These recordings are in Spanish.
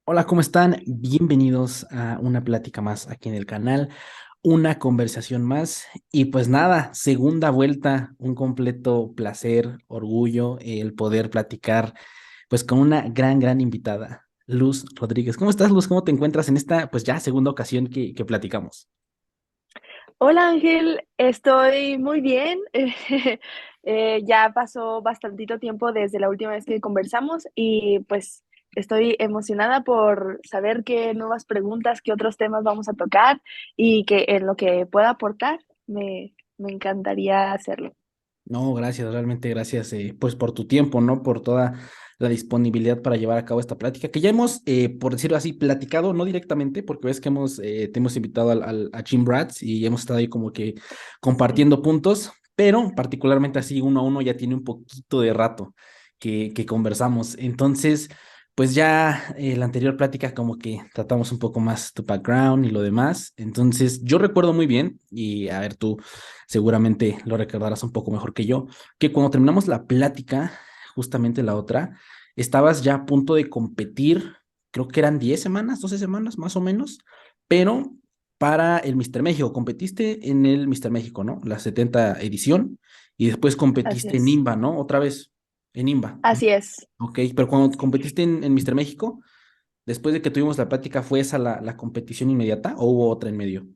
Hola, ¿cómo están? Bienvenidos a una plática más aquí en el canal, una conversación más y pues nada, segunda vuelta, un completo placer, orgullo el poder platicar pues con una gran invitada, Luz Rodríguez. ¿Cómo estás, Luz? ¿Cómo te encuentras en esta pues ya segunda ocasión que platicamos? Hola Ángel, estoy muy bien. Ya pasó bastantito tiempo desde la última vez que conversamos y pues estoy emocionada por saber qué nuevas preguntas, qué otros temas vamos a tocar y que en lo que pueda aportar me encantaría hacerlo. No, gracias, realmente gracias pues por tu tiempo, ¿no? Por toda la disponibilidad para llevar a cabo esta plática, que ya hemos, por decirlo así, platicado, no directamente, porque ves que te hemos invitado a Jim Brats y hemos estado ahí como que Sí. compartiendo puntos, pero particularmente así uno a uno ya tiene un poquito de rato que conversamos. Entonces, pues ya la anterior plática como que tratamos un poco más tu background y lo demás. Entonces, yo recuerdo muy bien, y a ver tú seguramente lo recordarás un poco mejor que yo, que cuando terminamos la plática, justamente la otra, estabas ya a punto de competir, creo que eran 10 semanas, 12 semanas más o menos, pero para el Mister México, competiste en el Mister México, ¿no? La 70 edición, y después Así competiste en es. IMBA, ¿no? Otra vez, en IMBA. Así es. Ok, pero cuando competiste en Mister México, después de que tuvimos la plática, ¿fue esa la competición inmediata o hubo otra en medio?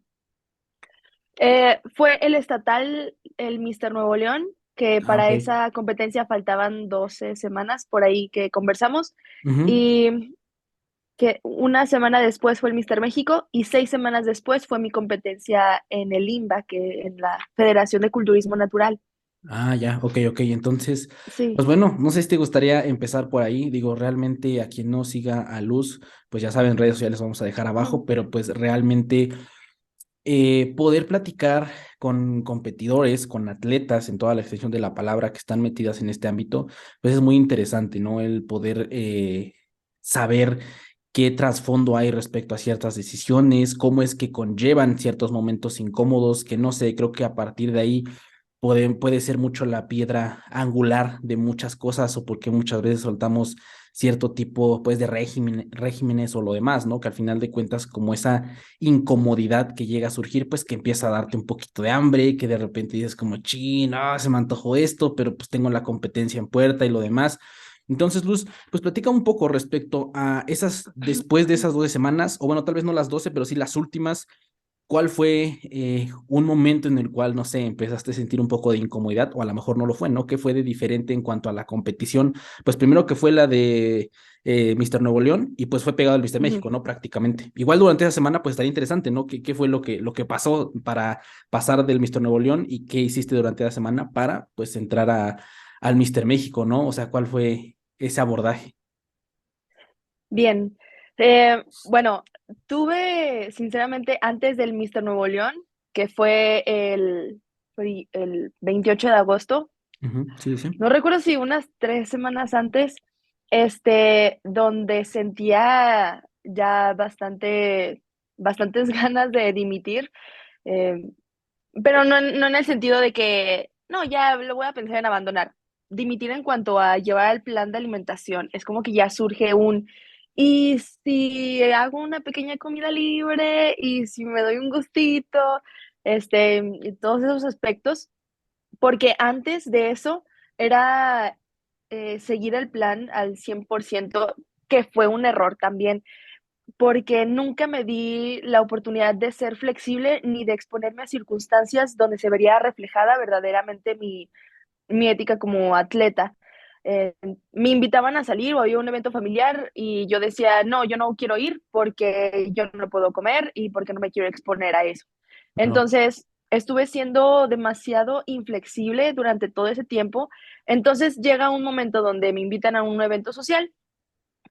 Fue el estatal, el Mister Nuevo León, que Ah, ok. para esa competencia faltaban 12 semanas por ahí que conversamos. Ujú. Y que una semana después fue el Mister México y 6 semanas después fue mi competencia en el INBA, que en la Federación de Culturismo Natural. Ah, ya, ok. Entonces, Sí. pues bueno, no sé si te gustaría empezar por ahí. Digo, realmente a quien no siga a Luz, pues ya saben, redes sociales vamos a dejar abajo, Ujú. pero pues realmente poder platicar con competidores, con atletas en toda la extensión de la palabra que están metidas en este ámbito, pues es muy interesante, ¿no? El poder saber qué trasfondo hay respecto a ciertas decisiones, cómo es que conllevan ciertos momentos incómodos, que no sé, creo que a partir de ahí puede ser mucho la piedra angular de muchas cosas o porque muchas veces soltamos cierto tipo pues de regímenes o lo demás, ¿no? Que al final de cuentas como esa incomodidad que llega a surgir, pues que empieza a darte un poquito de hambre, que de repente dices como, chin, no, se me antojó esto, pero pues tengo la competencia en puerta y lo demás. Entonces, Luz, pues platica un poco respecto a esas, después de esas 12 semanas, o bueno, tal vez no las 12 pero sí las últimas. ¿Cuál fue un momento en el cual, no sé, empezaste a sentir un poco de incomodidad o a lo mejor no lo fue, ¿no? ¿Qué fue de diferente en cuanto a la competición? Pues primero que fue la de Mister Nuevo León y pues fue pegado al Mister Ujú. México, ¿no? Prácticamente. Igual durante esa semana pues estaría interesante, ¿no? ¿Qué fue lo que pasó para pasar del Mister Nuevo León y qué hiciste durante la semana para pues entrar al Mister México, ¿no? O sea, ¿cuál fue ese abordaje? Bien. Bueno, tuve, sinceramente, antes del Mister Nuevo León, que fue el 28 de agosto, Ujú, sí, sí. no recuerdo si unas 3 semanas antes, donde sentía ya bastantes ganas de dimitir, eh, pero no en el sentido de que, no, ya lo voy a pensar en abandonar. Dimitir en cuanto a llevar el plan de alimentación. Es como que ya surge ¿y si hago una pequeña comida libre? ¿Y si me doy un gustito? Y todos esos aspectos. Porque antes de eso era seguir el plan al 100%, que fue un error también, porque nunca me di la oportunidad de ser flexible ni de exponerme a circunstancias donde se vería reflejada verdaderamente mi ética como atleta. Eh, Me invitaban a salir o había un evento familiar y yo decía, no, yo no quiero ir porque yo no puedo comer y porque no me quiero exponer a eso. Claro. Entonces, estuve siendo demasiado inflexible durante todo ese tiempo. Entonces llega un momento donde me invitan a un evento social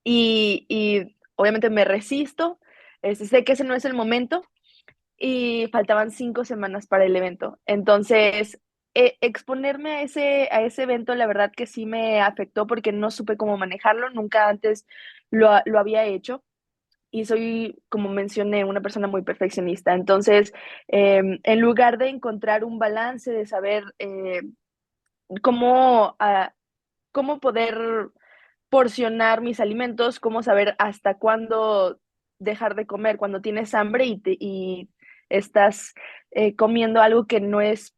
y obviamente me resisto, sé que ese no es el momento y faltaban 5 semanas para el evento. Entonces, exponerme a ese evento, la verdad que sí me afectó porque no supe cómo manejarlo, nunca antes lo había hecho. Y soy, como mencioné, una persona muy perfeccionista. Entonces, en lugar de encontrar un balance, de saber cómo, cómo poder porcionar mis alimentos, cómo saber hasta cuándo dejar de comer cuando tienes hambre y estás comiendo algo que no es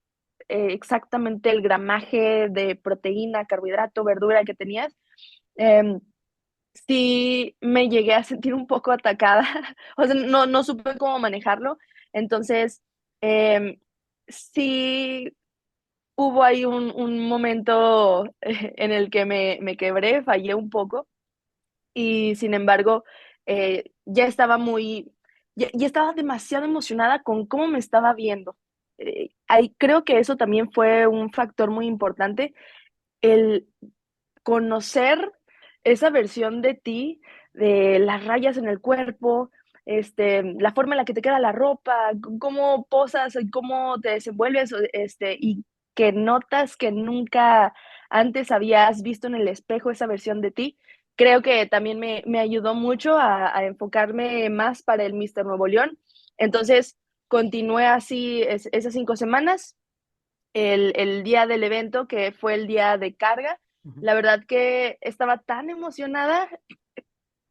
exactamente el gramaje de proteína, carbohidrato, verdura que tenías. Eh, sí me llegué a sentir un poco atacada, o sea, no supe cómo manejarlo, entonces sí hubo ahí un momento en el que me quebré, fallé un poco y sin embargo ya estaba ya estaba demasiado emocionada con cómo me estaba viendo. Ahí creo que eso también fue un factor muy importante, el conocer esa versión de ti, de las rayas en el cuerpo, la forma en la que te queda la ropa, cómo posas y cómo te desenvuelves, y que notas que nunca antes habías visto en el espejo esa versión de ti. Creo que también me ayudó mucho a enfocarme más para el Mister Nuevo León. Entonces, continué así esas 5 semanas el día del evento, que fue el día de carga. Ujú. La verdad que estaba tan emocionada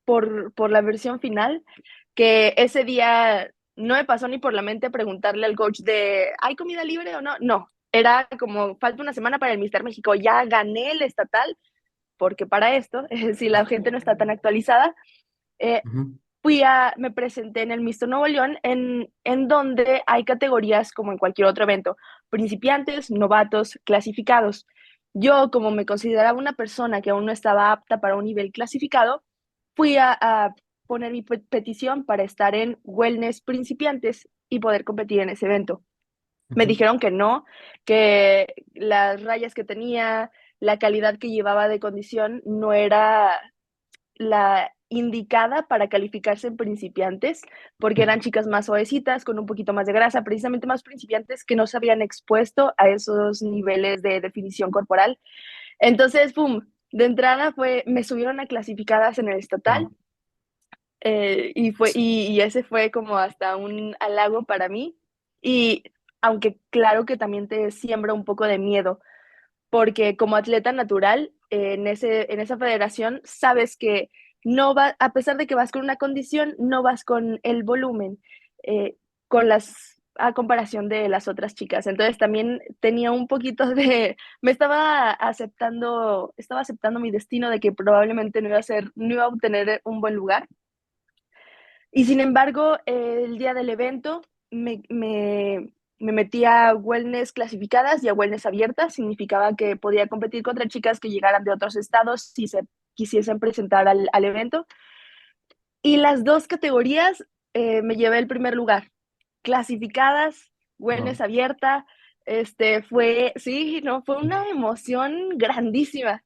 por la versión final que ese día no me pasó ni por la mente preguntarle al coach de, ¿hay comida libre o no? No, era como, falta una semana para el Mister México, ya gané el estatal, porque para esto, si la gente no está tan actualizada, eh, Ujú. me presenté en el Mister Nuevo León, en donde hay categorías como en cualquier otro evento, principiantes, novatos, clasificados. Yo, como me consideraba una persona que aún no estaba apta para un nivel clasificado, fui a poner mi petición para estar en Wellness principiantes y poder competir en ese evento. Me Ujú. dijeron que no, que las rayas que tenía, la calidad que llevaba de condición no era la indicada para calificarse en principiantes, porque eran chicas más suavecitas, con un poquito más de grasa, precisamente más principiantes que no se habían expuesto a esos niveles de definición corporal. Entonces, pum, de entrada me subieron a clasificadas en el estatal, Wow. y ese fue como hasta un halago para mí. Y aunque claro que también te siembra un poco de miedo, porque como atleta natural en esa federación sabes que no va, a pesar de que vas con una condición, no vas con el volumen, eh, a comparación de las otras chicas. Entonces también tenía un poquito de, estaba aceptando mi destino de que probablemente no iba a obtener un buen lugar. Y sin embargo, el día del evento me metí a wellness clasificadas y a wellness abiertas. Significaba que podía competir contra chicas que llegaran de otros estados si se quisiesen presentar al evento. Y las dos categorías me llevé el primer lugar. Clasificadas, Wow. wellness abierta, sí, no, fue una emoción grandísima.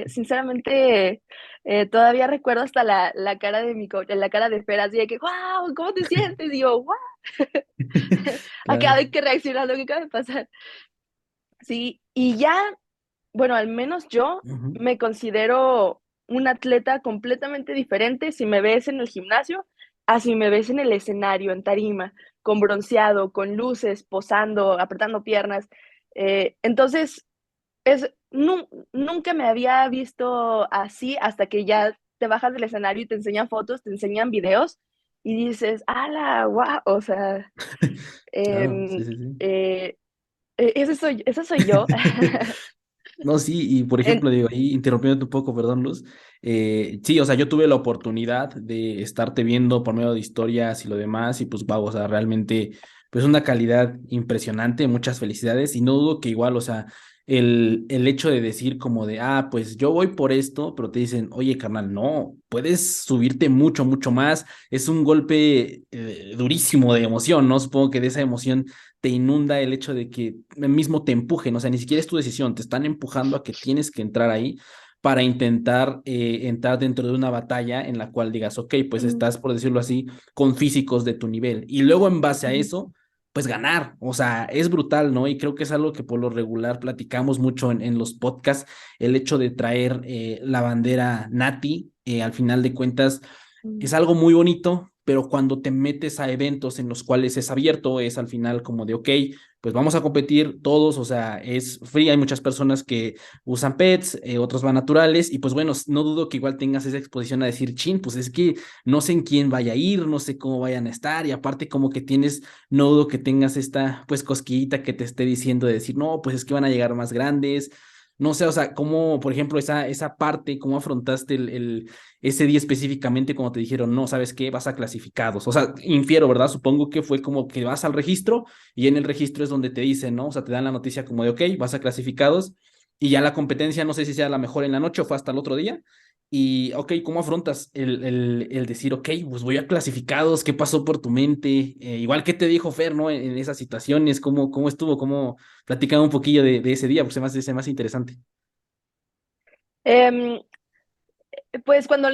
Sinceramente, todavía recuerdo hasta la cara de mi coach, la cara de Fer, así de que, wow, ¿cómo te sientes? Y yo, wow, acá Claro. hay que reaccionar a lo que acaba de pasar. Sí, y ya, bueno, al menos yo Ujú. me considero un atleta completamente diferente si me ves en el gimnasio a si me ves en el escenario, en tarima, con bronceado, con luces, posando, apretando piernas. Entonces, nunca me había visto así hasta que ya te bajas del escenario y te enseñan fotos, te enseñan videos y dices, ¡ala, guau! O sea, Claro, sí, em, sí, sí. eh, ese soy yo. No, sí, y por ejemplo, En- digo, ahí interrumpiéndote un poco, perdón, Luz, sí, o sea, yo tuve la oportunidad de estarte viendo por medio de historias y lo demás, y pues, wow, o sea, realmente, pues una calidad impresionante, muchas felicidades, y no dudo que igual, o sea, el hecho de decir como de, pues yo voy por esto, pero te dicen, oye, carnal, no, puedes subirte mucho, mucho más, es un golpe durísimo de emoción, ¿no? Supongo que de esa emoción te inunda el hecho de que mismo te empujen, o sea, ni siquiera es tu decisión, te están empujando a que tienes que entrar ahí para intentar entrar dentro de una batalla en la cual digas, ok, pues Mm, estás, por decirlo así, con físicos de tu nivel. Y luego en base a ujú, eso, pues ganar, o sea, es brutal, ¿no? Y creo que es algo que por lo regular platicamos mucho en los podcasts, el hecho de traer la bandera Nati, al final de cuentas, mm, es algo muy bonito, pero cuando te metes a eventos en los cuales es abierto, es al final como de, ok, pues vamos a competir todos, o sea, es free, hay muchas personas que usan pets, otros van naturales, y pues bueno, no dudo que igual tengas esa exposición a decir, chin, pues es que no sé en quién vaya a ir, no sé cómo vayan a estar, y aparte como que tienes, no dudo que tengas esta pues cosquillita que te esté diciendo de decir, no, pues es que van a llegar más grandes. No sé, o sea, cómo, por ejemplo, esa parte, cómo afrontaste ese día específicamente cuando te dijeron, no, ¿sabes qué? Vas a clasificados. O sea, infiero, ¿verdad? Supongo que fue como que vas al registro y en el registro es donde te dicen, ¿no? O sea, te dan la noticia como de, ok, vas a clasificados y ya la competencia, no sé si sea la mejor en la noche o fue hasta el otro día. Y, ok, ¿cómo afrontas el decir, ok, pues voy a clasificados? ¿Qué pasó por tu mente? Igual que te dijo Fer, ¿no? En esas situaciones, ¿cómo estuvo? ¿Cómo platicaba un poquillo de ese día? Porque se me hace interesante. Em, pues cuando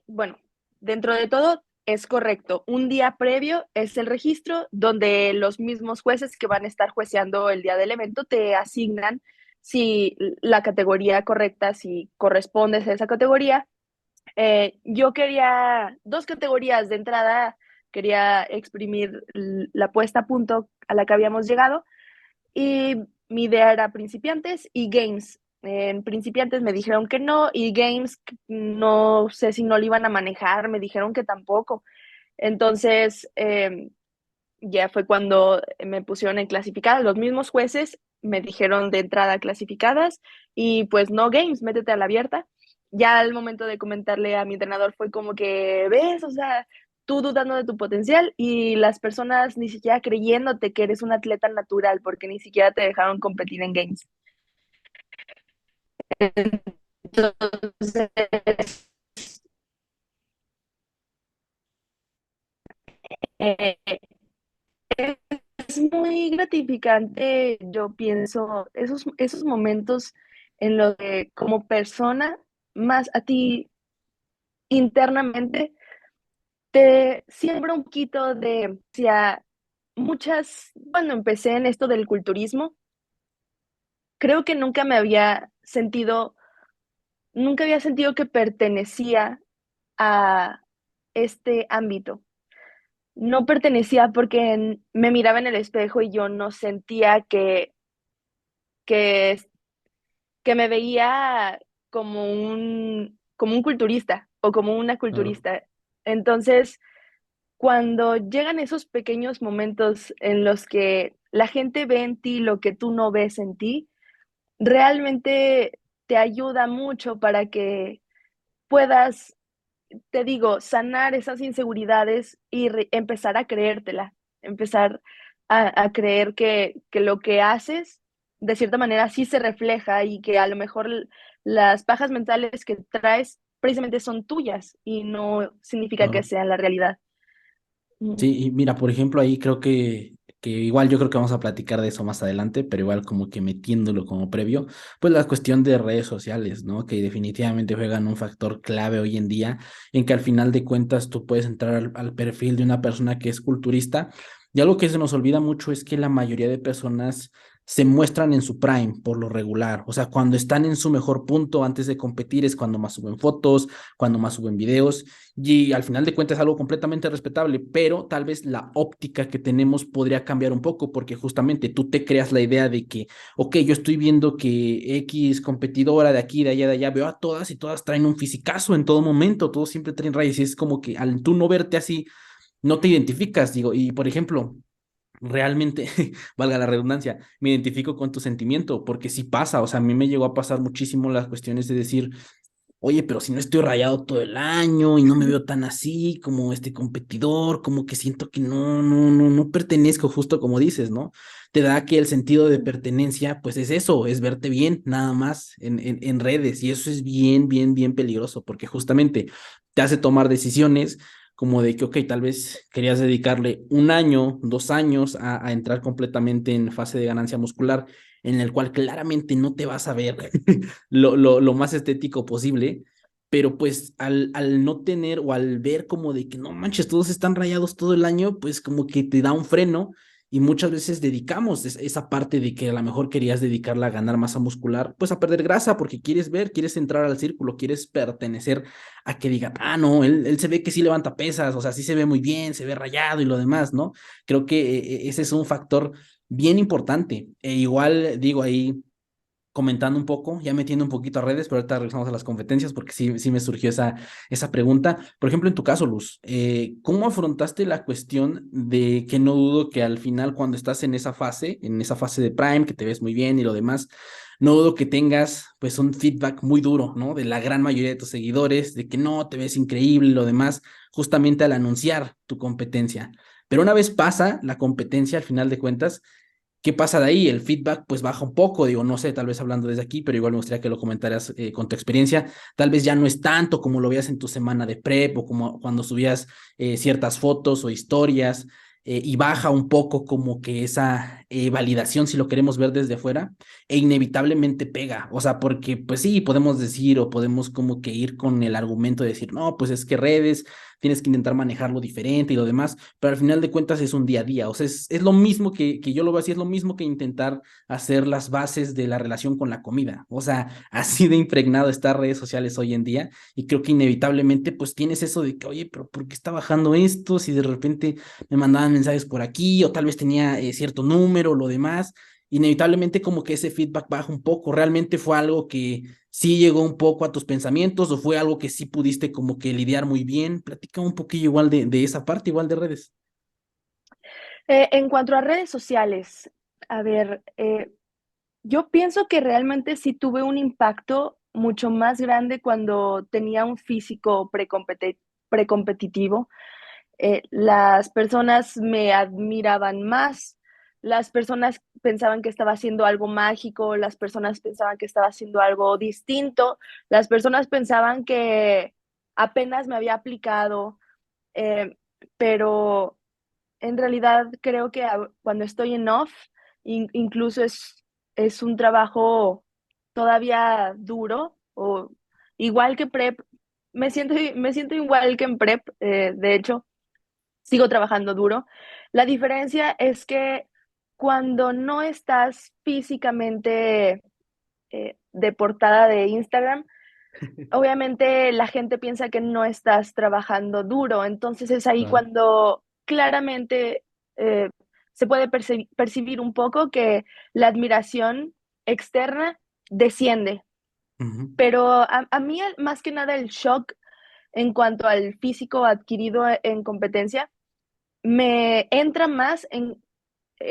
bueno, dentro de todo es correcto. Un día previo es el registro donde los mismos jueces que van a estar jueceando el día del evento te asignan si la categoría correcta, si correspondes a esa categoría. Yo quería dos categorías de entrada, quería exprimir la puesta a punto a la que habíamos llegado y mi idea era principiantes y games. En principiantes me dijeron que no y games no sé si no lo iban a manejar, me dijeron que tampoco. Entonces ya fue cuando me pusieron en clasificadas. Los mismos jueces me dijeron de entrada clasificadas y pues no games, métete a la abierta. Ya al momento de comentarle a mi entrenador fue como que, ves, o sea, tú dudando de tu potencial y las personas ni siquiera creyéndote que eres un atleta natural porque ni siquiera te dejaron competir en games. Entonces, eh, es muy gratificante, yo pienso, esos momentos en los que como persona, más a ti internamente, te siembra un poquito de, hacia muchas, cuando empecé en esto del culturismo, creo que nunca había sentido que pertenecía a este ámbito. No pertenecía porque me miraba en el espejo y yo no sentía que que me veía como un culturista o como una Claro. culturista. Entonces, cuando llegan esos pequeños momentos en los que la gente ve en ti lo que tú no ves en ti, realmente te ayuda mucho para que puedas, te digo, sanar esas inseguridades y empezar a creértela, empezar a creer que lo que haces de cierta manera sí se refleja y que a lo mejor las pajas mentales que traes precisamente son tuyas y no significa que Claro. sean la realidad. Mm. Sí, y mira, por ejemplo, ahí creo que igual yo creo que vamos a platicar de eso más adelante, pero igual como que metiéndolo como previo, pues la cuestión de redes sociales, ¿no? Que definitivamente juegan un factor clave hoy en día, en que al final de cuentas tú puedes entrar al perfil de una persona que es culturista, y algo que se nos olvida mucho es que la mayoría de personas se muestran en su prime por lo regular, o sea, cuando están en su mejor punto antes de competir es cuando más suben fotos, cuando más suben videos. Y al final de cuentas es algo completamente respetable, pero tal vez la óptica que tenemos podría cambiar un poco, porque justamente tú te creas la idea de que, ok, yo estoy viendo que X competidora de aquí, de allá, veo a todas y todas traen un fisicazo en todo momento, todos siempre traen rayas, y es como que al tú no verte así, no te identificas, digo, y por ejemplo, realmente, valga la redundancia, me identifico con tu sentimiento, porque sí pasa, o sea, a mí me llegó a pasar muchísimo las cuestiones de decir, oye, pero si no estoy rayado todo el año y no me veo tan así como este competidor, como que siento que no pertenezco, justo como dices, ¿no? Te da que el sentido de pertenencia, pues es eso, es verte bien, nada más en redes, y eso es bien, bien, bien peligroso, porque justamente te hace tomar decisiones como de que, ok, tal vez querías dedicarle un año, 2 años a entrar completamente en fase de ganancia muscular, en el cual claramente no te vas a ver lo más estético posible, pero pues al no tener o al ver como de que no manches, todos están rayados todo el año, pues como que te da un freno y muchas veces dedicamos esa parte de que a lo mejor querías dedicarla a ganar masa muscular, pues a perder grasa porque quieres ver, quieres entrar al círculo, quieres pertenecer a que digan, ah, no, él se ve que sí levanta pesas, o sea, sí se ve muy bien, se ve rayado y lo demás, ¿no? Creo que ese es un factor bien importante. E igual digo ahí comentando un poco, ya metiendo un poquito a redes, pero ahorita regresamos a las competencias porque sí me surgió esa pregunta. Por ejemplo, en tu caso, Luz, ¿cómo afrontaste la cuestión de que no dudo que al final cuando estás en esa fase de Prime, que te ves muy bien y lo demás, no dudo que tengas pues un feedback muy duro, ¿no? De la gran mayoría de tus seguidores, de que no, te ves increíble y lo demás, justamente al anunciar tu competencia. Pero una vez pasa la competencia, al final de cuentas, ¿qué pasa de ahí? El feedback pues baja un poco, digo, no sé, tal vez hablando desde aquí, pero igual me gustaría que lo comentaras con tu experiencia. Tal vez ya no es tanto como lo veías en tu semana de prep o como cuando subías ciertas fotos o historias y baja un poco como que esa validación, si lo queremos ver desde fuera, e inevitablemente pega. O sea, porque pues sí, podemos decir o podemos como que ir con el argumento de decir, no, pues es que redes, tienes que intentar manejarlo diferente y lo demás, pero al final de cuentas es un día a día, o sea, es lo mismo que yo lo veo así, es lo mismo que intentar hacer las bases de la relación con la comida, o sea, así de impregnado están redes sociales hoy en día, y creo que inevitablemente pues tienes eso de que, oye, pero ¿por qué está bajando esto? Si de repente me mandaban mensajes por aquí, o tal vez tenía cierto número, o lo demás, inevitablemente como que ese feedback baja un poco, realmente fue algo que sí llegó un poco a tus pensamientos o fue algo que sí pudiste como que lidiar muy bien. Platica un poquillo igual de esa parte, igual de redes. En cuanto a redes sociales, a ver, yo pienso que realmente sí tuve un impacto mucho más grande cuando tenía un físico precompetitivo. Las personas me admiraban más, las personas pensaban que estaba haciendo algo mágico, las personas pensaban que estaba haciendo algo distinto, las personas pensaban que apenas me había aplicado, eh, pero en realidad creo que cuando estoy en off, incluso es un trabajo todavía duro o igual que prep. Me siento igual que en prep, de hecho, sigo trabajando duro. La diferencia es que cuando no estás físicamente de portada de Instagram, obviamente la gente piensa que no estás trabajando duro, entonces es ahí Claro. cuando claramente eh, se puede percibir un poco que la admiración externa desciende, Ujú. pero a mí más que nada el shock en cuanto al físico adquirido en competencia me entra más en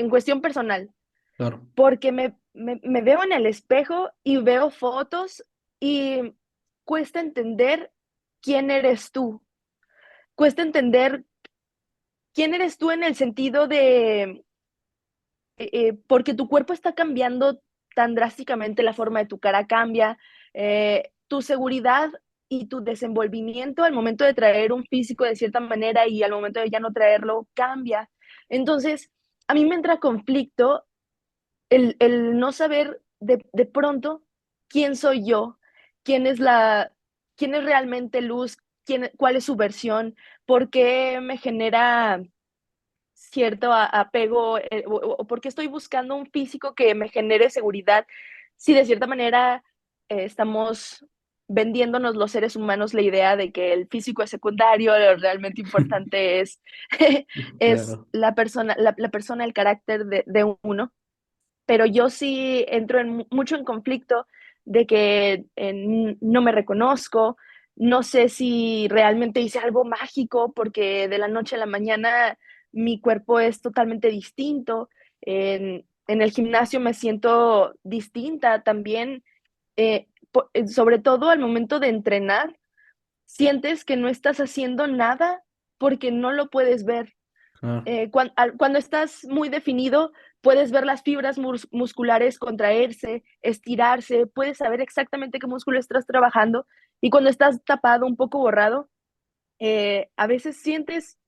cuestión personal, Claro. porque me veo en el espejo y veo fotos y cuesta entender quién eres tú. Cuesta entender quién eres tú en el sentido de, porque tu cuerpo está cambiando tan drásticamente, la forma de tu cara cambia, tu seguridad y tu desenvolvimiento al momento de traer un físico de cierta manera y al momento de ya no traerlo cambia. Entonces, a mí me entra conflicto el no saber de pronto quién soy yo, quién es la, quién es realmente Luz, cuál es su versión, por qué me genera cierto apego o por qué estoy buscando un físico que me genere seguridad, si de cierta manera estamos vendiéndonos los seres humanos la idea de que el físico es secundario, lo realmente importante es, es Claro. la persona, el carácter de uno, pero yo sí entro mucho en conflicto de que no me reconozco, no sé si realmente hice algo mágico porque de la noche a la mañana mi cuerpo es totalmente distinto. En el gimnasio me siento distinta también, sobre todo al momento de entrenar, sientes que no estás haciendo nada porque no lo puedes ver. Claro. Cuando estás muy definido, puedes ver las fibras musculares contraerse, estirarse, puedes saber exactamente qué músculo estás trabajando. Y cuando estás tapado, un poco borrado, a veces sientes,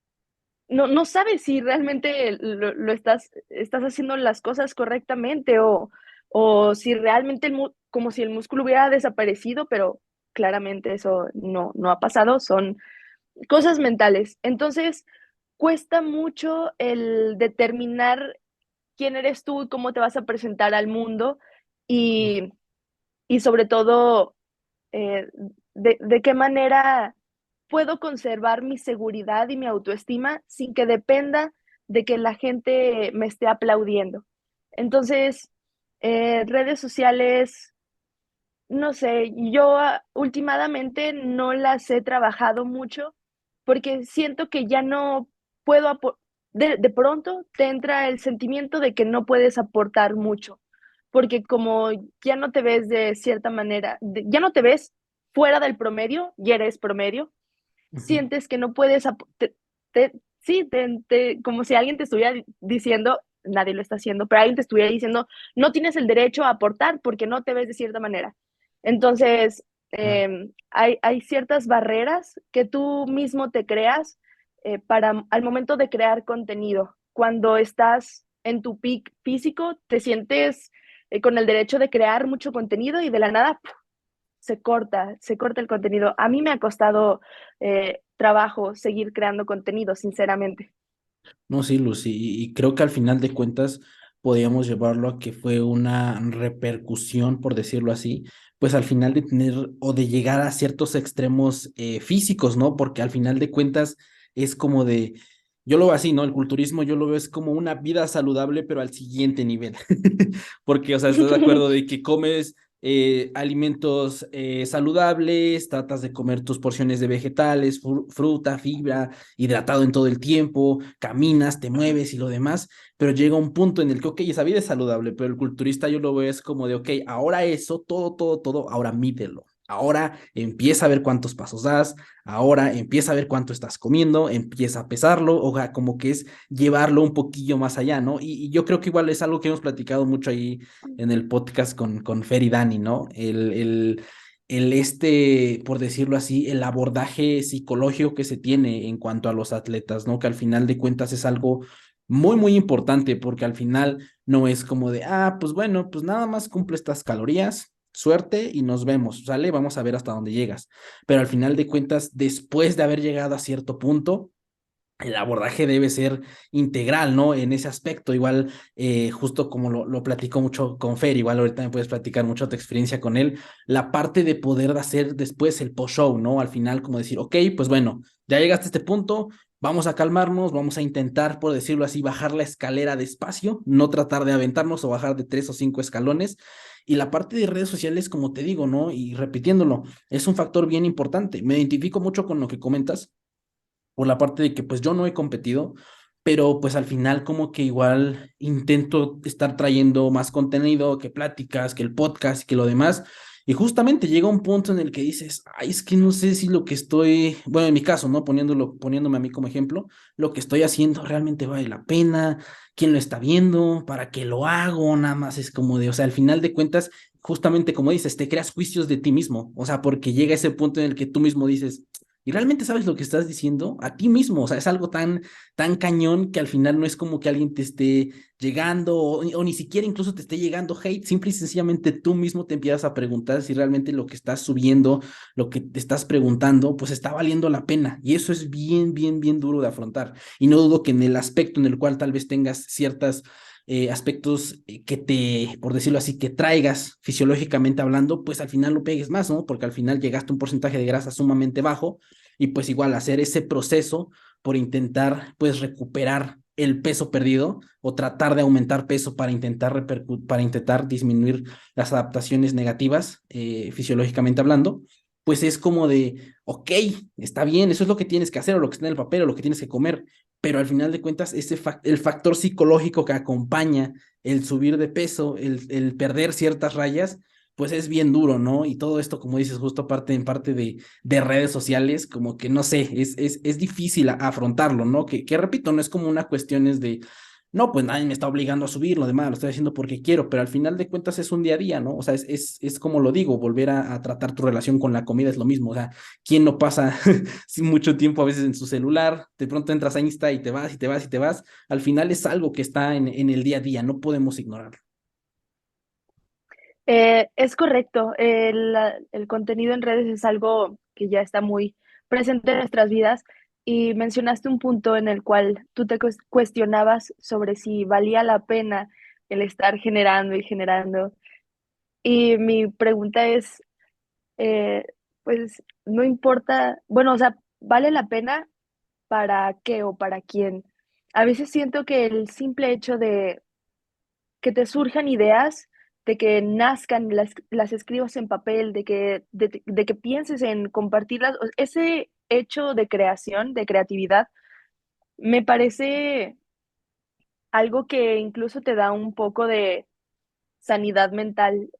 no sabes si realmente lo estás haciendo las cosas correctamente o si realmente, como si el músculo hubiera desaparecido, pero claramente eso no ha pasado, son cosas mentales. Entonces, cuesta mucho el determinar quién eres tú, cómo te vas a presentar al mundo y, y sobre todo, eh, de qué manera puedo conservar mi seguridad y mi autoestima sin que dependa de que la gente me esté aplaudiendo. Entonces, redes sociales, no sé, yo últimamente no las he trabajado mucho porque siento que ya no puedo de pronto te entra el sentimiento de que no puedes aportar mucho, porque como ya no te ves de cierta manera, ya no te ves fuera del promedio, ya eres promedio, Ujú. sientes que no puedes, sí, como si alguien te estuviera diciendo, nadie lo está haciendo, pero alguien te estuviera diciendo, no tienes el derecho a aportar porque no te ves de cierta manera. Entonces, Claro. hay ciertas barreras que tú mismo te creas para al momento de crear contenido. Cuando estás en tu peak físico, te sientes con el derecho de crear mucho contenido y de la nada se corta el contenido. A mí me ha costado trabajo seguir creando contenido, sinceramente. No, sí, Lucy, y creo que al final de cuentas podíamos llevarlo a que fue una repercusión, por decirlo así, pues al final de tener o de llegar a ciertos extremos físicos, ¿no? Porque al final de cuentas es como de, yo lo veo así, ¿no? El culturismo yo lo veo es como una vida saludable, pero al siguiente nivel. Porque, o sea, ¿estás de acuerdo de que comes alimentos saludables, tratas de comer tus porciones de vegetales, fruta, fibra, hidratado en todo el tiempo, caminas, te mueves y lo demás, pero llega un punto en el que, ok, esa vida es saludable, pero el culturista yo lo veo es como de, ok, ahora eso, todo, ahora mídelo. Ahora empieza a ver cuántos pasos das, ahora empieza a ver cuánto estás comiendo, empieza a pesarlo, o sea, como que es llevarlo un poquillo más allá, ¿no? Y yo creo que igual es algo que hemos platicado mucho ahí en el podcast con Fer y Dani, ¿no? Por decirlo así, el abordaje psicológico que se tiene en cuanto a los atletas, ¿no? Que al final de cuentas es algo muy importante, porque al final no es como de, pues bueno, pues nada más cumple estas calorías, suerte y nos vemos, ¿sale? Vamos a ver hasta dónde llegas. Pero al final de cuentas, después de haber llegado a cierto punto, el abordaje debe ser integral, ¿no? En ese aspecto, igual, justo como lo platico mucho con Fer, igual ahorita me puedes platicar mucho tu experiencia con él, la parte de poder hacer después el post-show, ¿no? Al final, como decir, ok, pues bueno, ya llegaste a este punto, vamos a calmarnos, vamos a intentar, por decirlo así, bajar la escalera despacio, no tratar de aventarnos o bajar de 3 o 5 escalones. Y la parte de redes sociales, como te digo, ¿no? Y repitiéndolo, es un factor bien importante. Me identifico mucho con lo que comentas por la parte de que pues yo no he competido, pero pues al final como que igual intento estar trayendo más contenido, que pláticas, que el podcast, que lo demás. Y justamente llega un punto en el que dices, ay, es que no sé si lo que estoy, bueno, en mi caso, ¿no? Poniéndome a mí como ejemplo, lo que estoy haciendo realmente vale la pena, quién lo está viendo, para qué lo hago, nada más es como de, o sea, al final de cuentas, justamente como dices, te creas juicios de ti mismo, o sea, porque llega ese punto en el que tú mismo dices, y realmente sabes lo que estás diciendo a ti mismo, o sea, es algo tan cañón que al final no es como que alguien te esté llegando o ni siquiera incluso te esté llegando hate, simple y sencillamente tú mismo te empiezas a preguntar si realmente lo que estás subiendo, lo que te estás preguntando, pues está valiendo la pena. Y eso es bien duro de afrontar. Y no dudo que en el aspecto en el cual tal vez tengas ciertas aspectos que te, por decirlo así, que traigas fisiológicamente hablando, pues al final lo pegues más, ¿no? Porque al final llegaste a un porcentaje de grasa sumamente bajo y pues igual hacer ese proceso por intentar pues recuperar el peso perdido o tratar de aumentar peso para intentar disminuir las adaptaciones negativas fisiológicamente hablando, pues es como de, ok, está bien, eso es lo que tienes que hacer o lo que está en el papel o lo que tienes que comer, pero al final de cuentas el factor psicológico que acompaña el subir de peso, el perder ciertas rayas, pues es bien duro, ¿no? Y todo esto, como dices, justo en parte de redes sociales, como que no sé, es difícil afrontarlo, ¿no? Que repito, no es como una cuestión es de, no, pues nadie me está obligando a subir, lo demás, lo estoy haciendo porque quiero, pero al final de cuentas es un día a día, ¿no? O sea, es como lo digo, volver a tratar tu relación con la comida es lo mismo, o sea, ¿quién no pasa sin mucho tiempo a veces en su celular? De pronto entras a Insta y te vas y te vas y te vas, al final es algo que está en el día a día, no podemos ignorarlo. Es correcto, el contenido en redes es algo que ya está muy presente en nuestras vidas y mencionaste un punto en el cual tú te cuestionabas sobre si valía la pena el estar generando y generando. Y mi pregunta es, eh, pues no importa, bueno, o sea, ¿vale la pena para qué o para quién? A veces siento que el simple hecho de que te surjan ideas, de que nazcan, las escribas en papel, de que pienses en compartirlas, ese hecho de creación, de creatividad, me parece algo que incluso te da un poco de sanidad mental,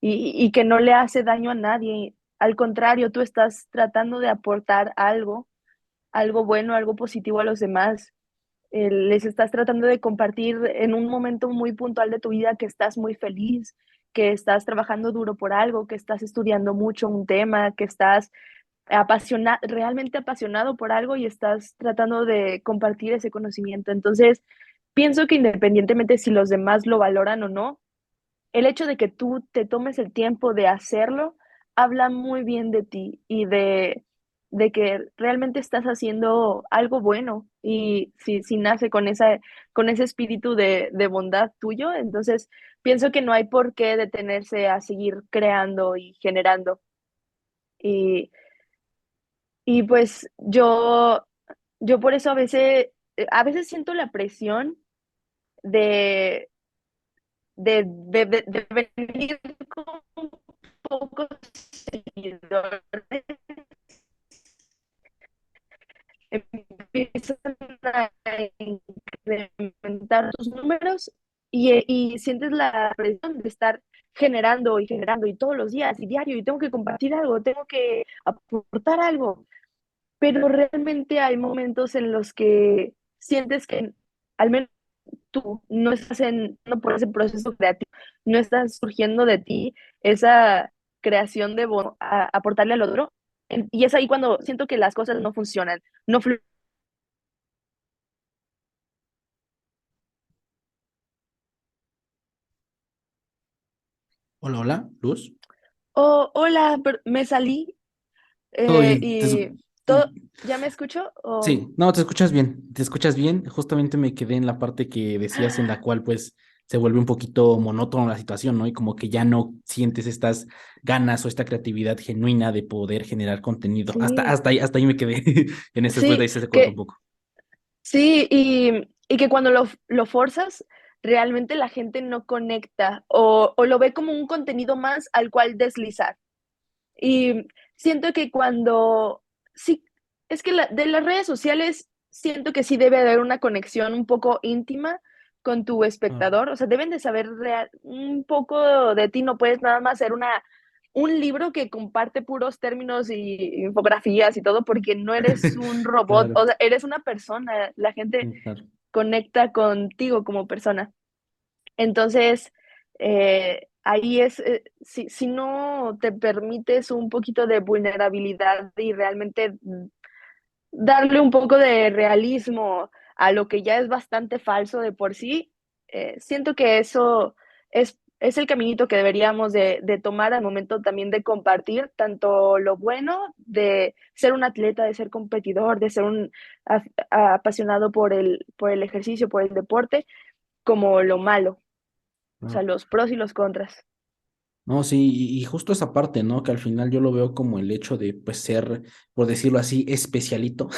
y que no le hace daño a nadie. Al contrario, tú estás tratando de aportar algo, algo bueno, algo positivo a los demás. Les estás tratando de compartir en un momento muy puntual de tu vida que estás muy feliz, que estás trabajando duro por algo, que estás estudiando mucho un tema, que estás realmente apasionado por algo y estás tratando de compartir ese conocimiento. Entonces, pienso que independientemente si los demás lo valoran o no, el hecho de que tú te tomes el tiempo de hacerlo habla muy bien de ti y de que realmente estás haciendo algo bueno. Y si nace con ese espíritu de bondad tuyo, entonces pienso que no hay por qué detenerse a seguir creando y generando. Y, y pues yo por eso a veces siento la presión de, de venir con pocos seguidores, empiezan a incrementar tus números y sientes la presión de estar generando y generando y todos los días y diario y tengo que compartir algo, tengo que aportar algo, pero realmente hay momentos en los que sientes que al menos tú no estás no por ese proceso creativo, no estás surgiendo de ti esa creación de aportarle al otro. Y es ahí cuando siento que las cosas no funcionan, no fluyen. Hola, hola, Luz. Oh, hola, me salí, Todo bien. y todo, ¿ya me escucho? Sí, no, te escuchas bien, te escuchas bien. Justamente me quedé en la parte que decías en la cual pues se vuelve un poquito monótono la situación, ¿no? Y como que ya no sientes estas ganas o esta creatividad genuina de poder generar contenido. Sí, Hasta ahí me quedé. En ese después de sí, ahí se cortó un que poco. sí, y que cuando lo forzas, realmente la gente no conecta o lo ve como un contenido más al cual deslizar. Y siento que sí, es que de las redes sociales siento que sí debe haber una conexión un poco íntima con tu Claro. espectador, o sea, deben de saber un poco de ti, no puedes nada más ser un libro que comparte puros términos y infografías y todo, porque no eres un robot, Claro, o sea, eres una persona, la gente sí, claro. conecta contigo como persona. Entonces, ahí si no te permites un poquito de vulnerabilidad y realmente darle un poco de realismo a lo que ya es bastante falso de por sí, siento que eso es el caminito que deberíamos de tomar al momento también de compartir tanto lo bueno de ser un atleta, de ser competidor, de ser un apasionado por el ejercicio, por el deporte, como lo malo, o sea, Claro. los pros y los contras. No, sí, y justo esa parte, ¿no? Que al final yo lo veo como el hecho de, pues, ser, por decirlo así, especialito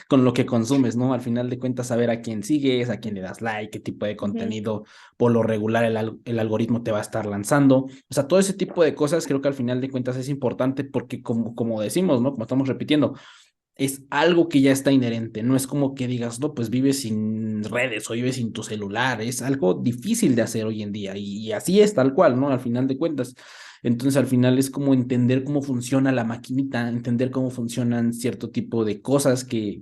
con lo que consumes, ¿no? Al final de cuentas, saber a quién sigues, a quién le das like, qué tipo de Ujú. contenido por lo regular el algoritmo te va a estar lanzando. O sea, todo ese tipo de cosas creo que al final de cuentas es importante porque como decimos, ¿no? Como estamos repitiendo, es algo que ya está inherente, no es como que digas, no, pues vives sin redes o vives sin tu celular, es algo difícil de hacer hoy en día y así es tal cual, ¿no? Al final de cuentas. Entonces, al final es como entender cómo funciona la maquinita, entender cómo funcionan cierto tipo de cosas que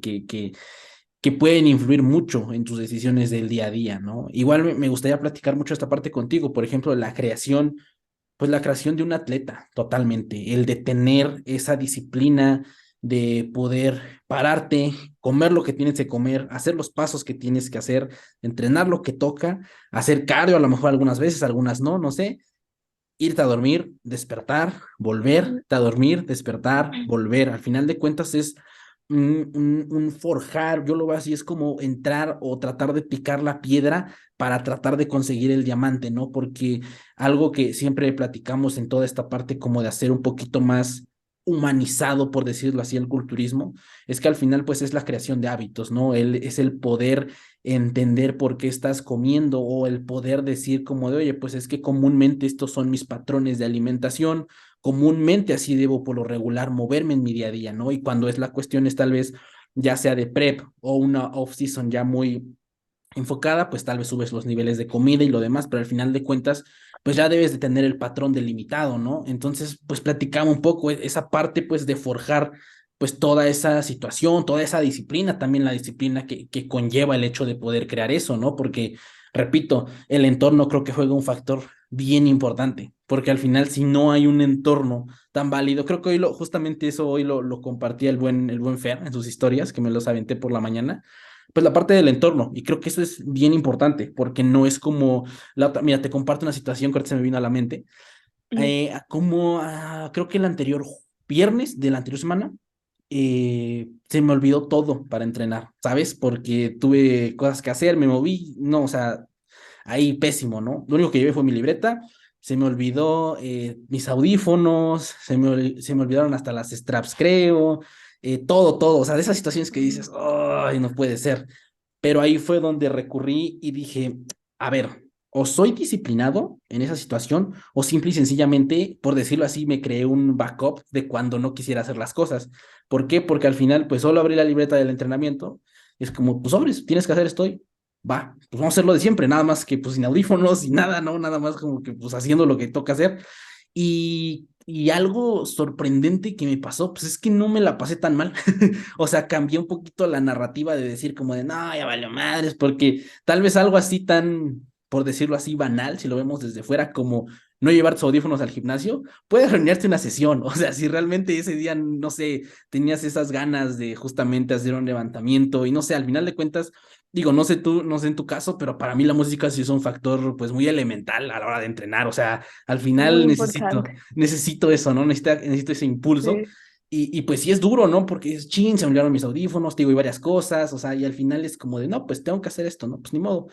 pueden influir mucho en tus decisiones del día a día, ¿no? Igual me gustaría platicar mucho esta parte contigo, por ejemplo, la creación, pues la creación de un atleta, totalmente, el de tener esa disciplina, de poder pararte, comer lo que tienes que comer, hacer los pasos que tienes que hacer, entrenar lo que toca, hacer cardio a lo mejor algunas veces, algunas no, no sé, irte a dormir, despertar, volver a dormir, despertar, volver. Al final de cuentas es un forjar, yo lo veo así, es como entrar o tratar de picar la piedra para tratar de conseguir el diamante, ¿no? Porque algo que siempre platicamos en toda esta parte como de hacer un poquito más humanizado, por decirlo así, el culturismo, es que al final pues es la creación de hábitos, ¿no? Es el poder entender por qué estás comiendo o el poder decir como de, oye, pues es que comúnmente estos son mis patrones de alimentación, comúnmente así debo por lo regular moverme en mi día a día, ¿no? Y cuando es la cuestión es tal vez ya sea de prep o una off-season ya muy enfocada, pues tal vez subes los niveles de comida y lo demás, pero al final de cuentas, pues ya debes de tener el patrón delimitado, ¿no? Entonces, pues platicamos un poco esa parte, pues de forjar, pues toda esa situación, toda esa disciplina, también la disciplina que conlleva el hecho de poder crear eso, ¿no? Porque, repito, el entorno creo que juega un factor bien importante, porque al final si no hay un entorno tan válido, creo que justamente eso hoy lo compartía el buen Fer en sus historias, que me los aventé por la mañana, pues la parte del entorno, y creo que eso es bien importante, porque no es como la otra, mira, te comparto una situación que ahorita se me vino a la mente, Ujú. creo que el anterior viernes de la anterior semana, se me olvidó todo para entrenar, ¿sabes? Porque tuve cosas que hacer, me moví, no, o sea, ahí pésimo, ¿no? Lo único que llevé fue mi libreta, se me olvidó mis audífonos, se me olvidaron hasta las straps, creo, todo, o sea, de esas situaciones que dices, ay, no puede ser. Pero ahí fue donde recurrí y dije, a ver, o soy disciplinado en esa situación, o simple y sencillamente, por decirlo así, me creé un backup de cuando no quisiera hacer las cosas. ¿Por qué? Porque al final, pues solo abrí la libreta del entrenamiento, y es como, pues sobres, tienes que hacer esto hoy. Va, pues vamos a hacerlo de siempre, nada más que pues sin audífonos y nada, ¿no? Nada más como que pues haciendo lo que toca hacer. Y algo sorprendente que me pasó, pues es que no me la pasé tan mal. O sea, cambié un poquito la narrativa de decir como de, no, ya valió madres, porque tal vez algo así tan, por decirlo así, banal, si lo vemos desde fuera, como no llevar tus audífonos al gimnasio, puede arruinarte una sesión. O sea, si realmente ese día, no sé, tenías esas ganas de justamente hacer un levantamiento y no sé, al final de cuentas, digo, no sé tú, no sé en tu caso, pero para mí la música sí es un factor pues muy elemental a la hora de entrenar. O sea, al Muy final necesito, importante. necesito eso, ¿no? Necesito ese impulso. Sí. Y pues sí es duro, ¿no? Porque es chin, se me olvidaron mis audífonos, te digo, y varias cosas, o sea, y al final es como de, no, pues tengo que hacer esto, ¿no? Pues ni modo.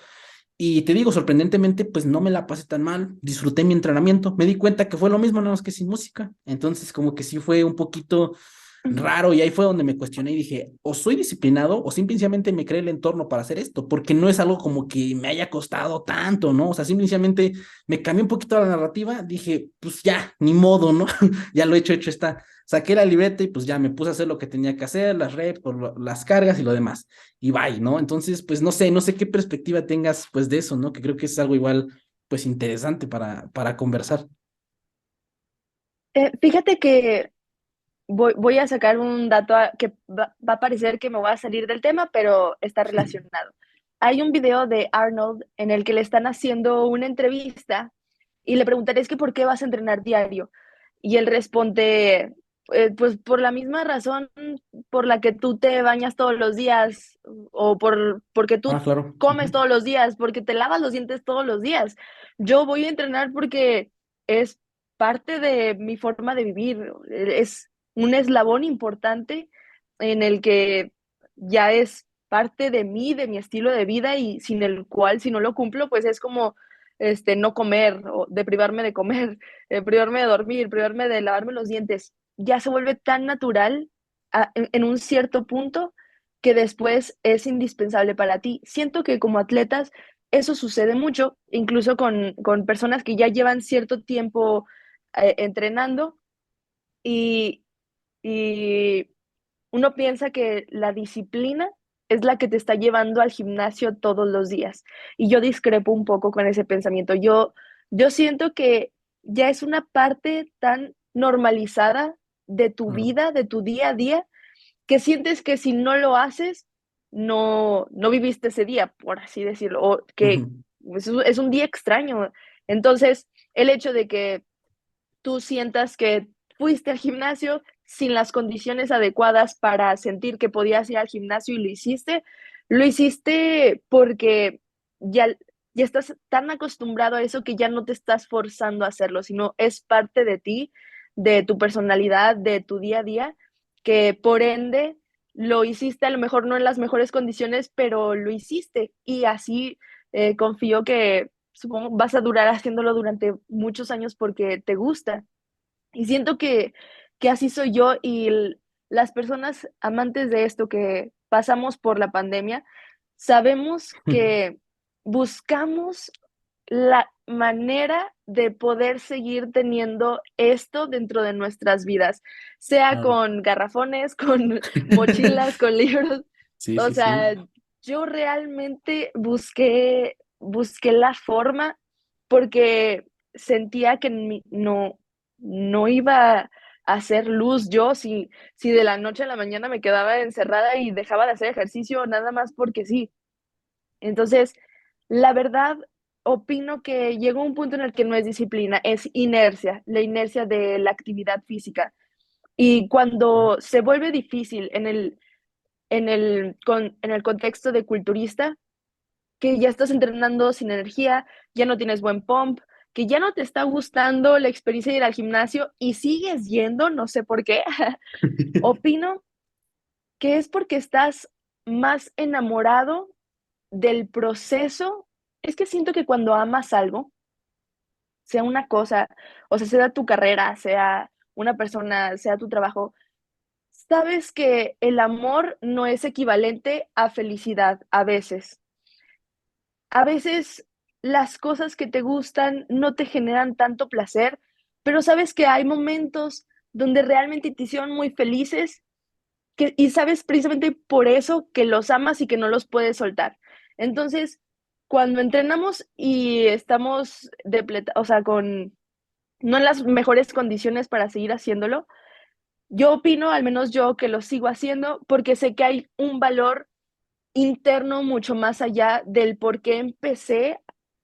Y te digo, sorprendentemente, pues no me la pasé tan mal, disfruté mi entrenamiento, me di cuenta que fue lo mismo, nada más que sin música. Entonces, como que sí fue un poquito raro y ahí fue donde me cuestioné y dije, o soy disciplinado o simplemente me creé el entorno para hacer esto, porque no es algo como que me haya costado tanto, ¿no? O sea, simplemente me cambié un poquito la narrativa, dije, pues ya, ni modo, ¿no? Ya lo hecho está. Saqué la libreta y pues ya me puse a hacer lo que tenía que hacer, las reps, las cargas y lo demás. Y bye, ¿no? Entonces, pues no sé qué perspectiva tengas pues de eso, ¿no? Que creo que es algo igual pues interesante para conversar. Fíjate que voy a sacar un dato que va a parecer que me voy a salir del tema, pero está relacionado. Hay un video de Arnold en el que le están haciendo una entrevista y le preguntan, es que ¿por qué vas a entrenar diario? Y él responde, pues por la misma razón por la que tú te bañas todos los días o porque Ah, tú claro. comes Ujú, todos los días, porque te lavas los dientes todos los días. Yo voy a entrenar porque es parte de mi forma de vivir, es un eslabón importante en el que ya es parte de mí, de mi estilo de vida y sin el cual, si no lo cumplo, pues es como no comer o de privarme de comer, privarme de dormir, privarme de lavarme los dientes. Ya se vuelve tan natural en un cierto punto que después es indispensable para ti. Siento que como atletas eso sucede mucho, incluso con personas que ya llevan cierto tiempo entrenando y, y uno piensa que la disciplina es la que te está llevando al gimnasio todos los días. Y yo discrepo un poco con ese pensamiento. Yo siento que ya es una parte tan normalizada de tu claro. vida, de tu día a día, que sientes que si no lo haces, no viviste ese día, por así decirlo, o que Ujú. es un día extraño. Entonces, el hecho de que tú sientas que fuiste al gimnasio sin las condiciones adecuadas para sentir que podías ir al gimnasio y lo hiciste porque ya, ya estás tan acostumbrado a eso que ya no te estás forzando a hacerlo, sino es parte de ti, de tu personalidad, de tu día a día, que por ende lo hiciste, a lo mejor no en las mejores condiciones, pero lo hiciste y así confío que supongo vas a durar haciéndolo durante muchos años porque te gusta. Y siento que así soy yo y las personas amantes de esto que pasamos por la pandemia, sabemos que buscamos la manera de poder seguir teniendo esto dentro de nuestras vidas, sea Claro. con garrafones, con mochilas, con libros. Sí, O sí, sí. sea, yo realmente busqué la forma porque sentía que no iba a hacer luz yo si de la noche a la mañana me quedaba encerrada y dejaba de hacer ejercicio nada más porque sí. Entonces, la verdad, opino que llegó un punto en el que no es disciplina, es inercia, la inercia de la actividad física. Y cuando se vuelve difícil en el contexto de culturista, que ya estás entrenando sin energía, ya no tienes buen pump, que ya no te está gustando la experiencia de ir al gimnasio y sigues yendo, no sé por qué, opino que es porque estás más enamorado del proceso. Es que siento que cuando amas algo, sea una cosa, o sea tu carrera, sea una persona, sea tu trabajo, sabes que el amor no es equivalente a felicidad a veces. A veces las cosas que te gustan no te generan tanto placer, pero sabes que hay momentos donde realmente te hicieron muy felices y sabes precisamente por eso que los amas y que no los puedes soltar. Entonces, cuando entrenamos y estamos o sea, con no en las mejores condiciones para seguir haciéndolo, yo opino, al menos yo, que lo sigo haciendo porque sé que hay un valor interno mucho más allá del por qué empecé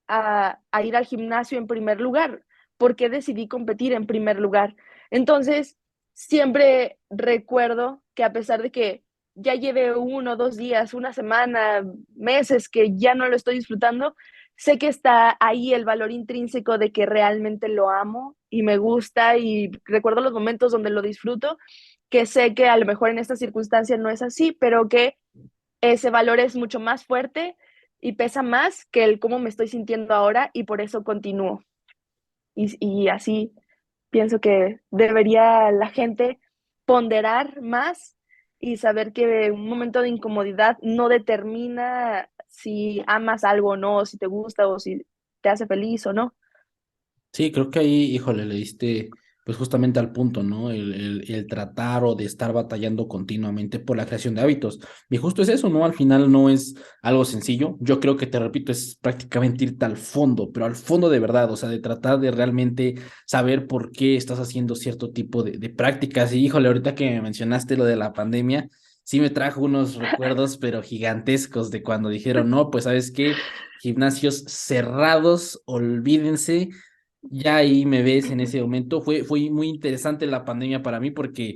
a ir al gimnasio en primer lugar, por qué decidí competir en primer lugar. Entonces, siempre recuerdo que a pesar de que ya lleve 1 o 2 días, una semana, meses que ya no lo estoy disfrutando, sé que está ahí el valor intrínseco de que realmente lo amo y me gusta y recuerdo los momentos donde lo disfruto, que sé que a lo mejor en esta circunstancia no es así, pero que ese valor es mucho más fuerte y pesa más que el cómo me estoy sintiendo ahora y por eso continúo. Y así pienso que debería la gente ponderar más y saber que un momento de incomodidad no determina si amas algo o no, si te gusta o si te hace feliz o no. Sí, creo que ahí, híjole, le diste pues justamente al punto, ¿no? El tratar o de estar batallando continuamente por la creación de hábitos. Y justo es eso, ¿no? Al final no es algo sencillo. Yo creo que, te repito, es prácticamente irte al fondo, pero al fondo de verdad, o sea, de tratar de realmente saber por qué estás haciendo cierto tipo de prácticas. Y híjole, ahorita que me mencionaste lo de la pandemia, sí me trajo unos recuerdos, pero gigantescos de cuando dijeron, no, pues, ¿sabes qué? Gimnasios cerrados, olvídense, ya ahí me ves en ese momento. Fue muy interesante la pandemia para mí porque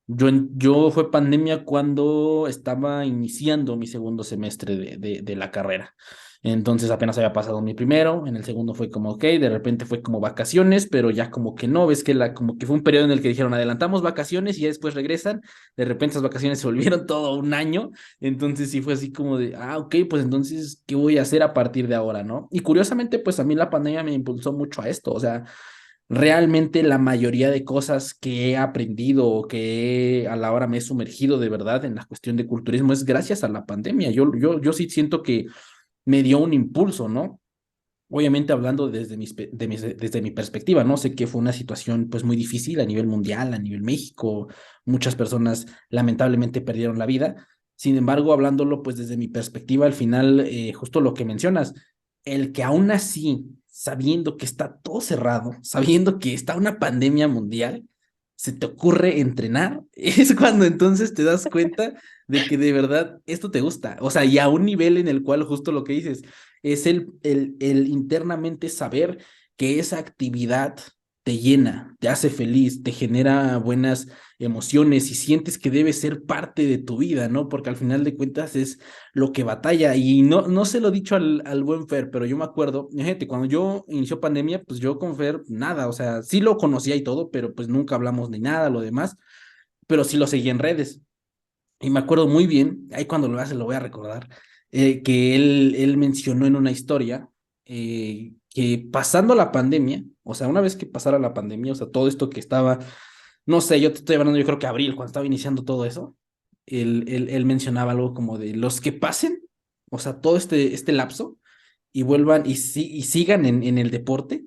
yo fue pandemia cuando estaba iniciando mi segundo semestre de la carrera. Entonces apenas había pasado mi primero, en el segundo fue como, ok, de repente fue como vacaciones, pero ya como que no, ves que como que fue un periodo en el que dijeron, adelantamos vacaciones y ya después regresan, de repente esas vacaciones se volvieron todo un año, entonces sí fue así como de, ok, pues entonces, ¿qué voy a hacer a partir de ahora, no? Y curiosamente, pues a mí la pandemia me impulsó mucho a esto, o sea, realmente la mayoría de cosas que he aprendido o que a la hora me he sumergido de verdad en la cuestión de culturismo es gracias a la pandemia. Yo sí siento que me dio un impulso, ¿no? Obviamente hablando desde mi perspectiva, ¿no? Sé que fue una situación pues muy difícil a nivel mundial, a nivel México, muchas personas lamentablemente perdieron la vida. Sin embargo, hablándolo pues desde mi perspectiva, al final, justo lo que mencionas, el que aún así, sabiendo que está todo cerrado, sabiendo que está una pandemia mundial, se te ocurre entrenar, es cuando entonces te das cuenta de que de verdad esto te gusta. O sea, y a un nivel en el cual justo lo que dices es el internamente saber que esa actividad te llena, te hace feliz, te genera buenas emociones y sientes que debe ser parte de tu vida, ¿no? Porque al final de cuentas es lo que batalla. Y no se lo he dicho al buen Fer, pero yo me acuerdo, gente, cuando yo inició pandemia, pues yo con Fer nada, o sea, sí lo conocía y todo, pero pues nunca hablamos ni nada, lo demás, pero sí lo seguía en redes. Y me acuerdo muy bien, ahí cuando lo hace lo voy a recordar, que él mencionó en una historia que pasando la pandemia, o sea, una vez que pasara la pandemia, o sea, todo esto que estaba, no sé, yo te estoy hablando, yo creo que abril, cuando estaba iniciando todo eso, él mencionaba algo como de los que pasen, o sea, todo este lapso, y vuelvan y sigan en el deporte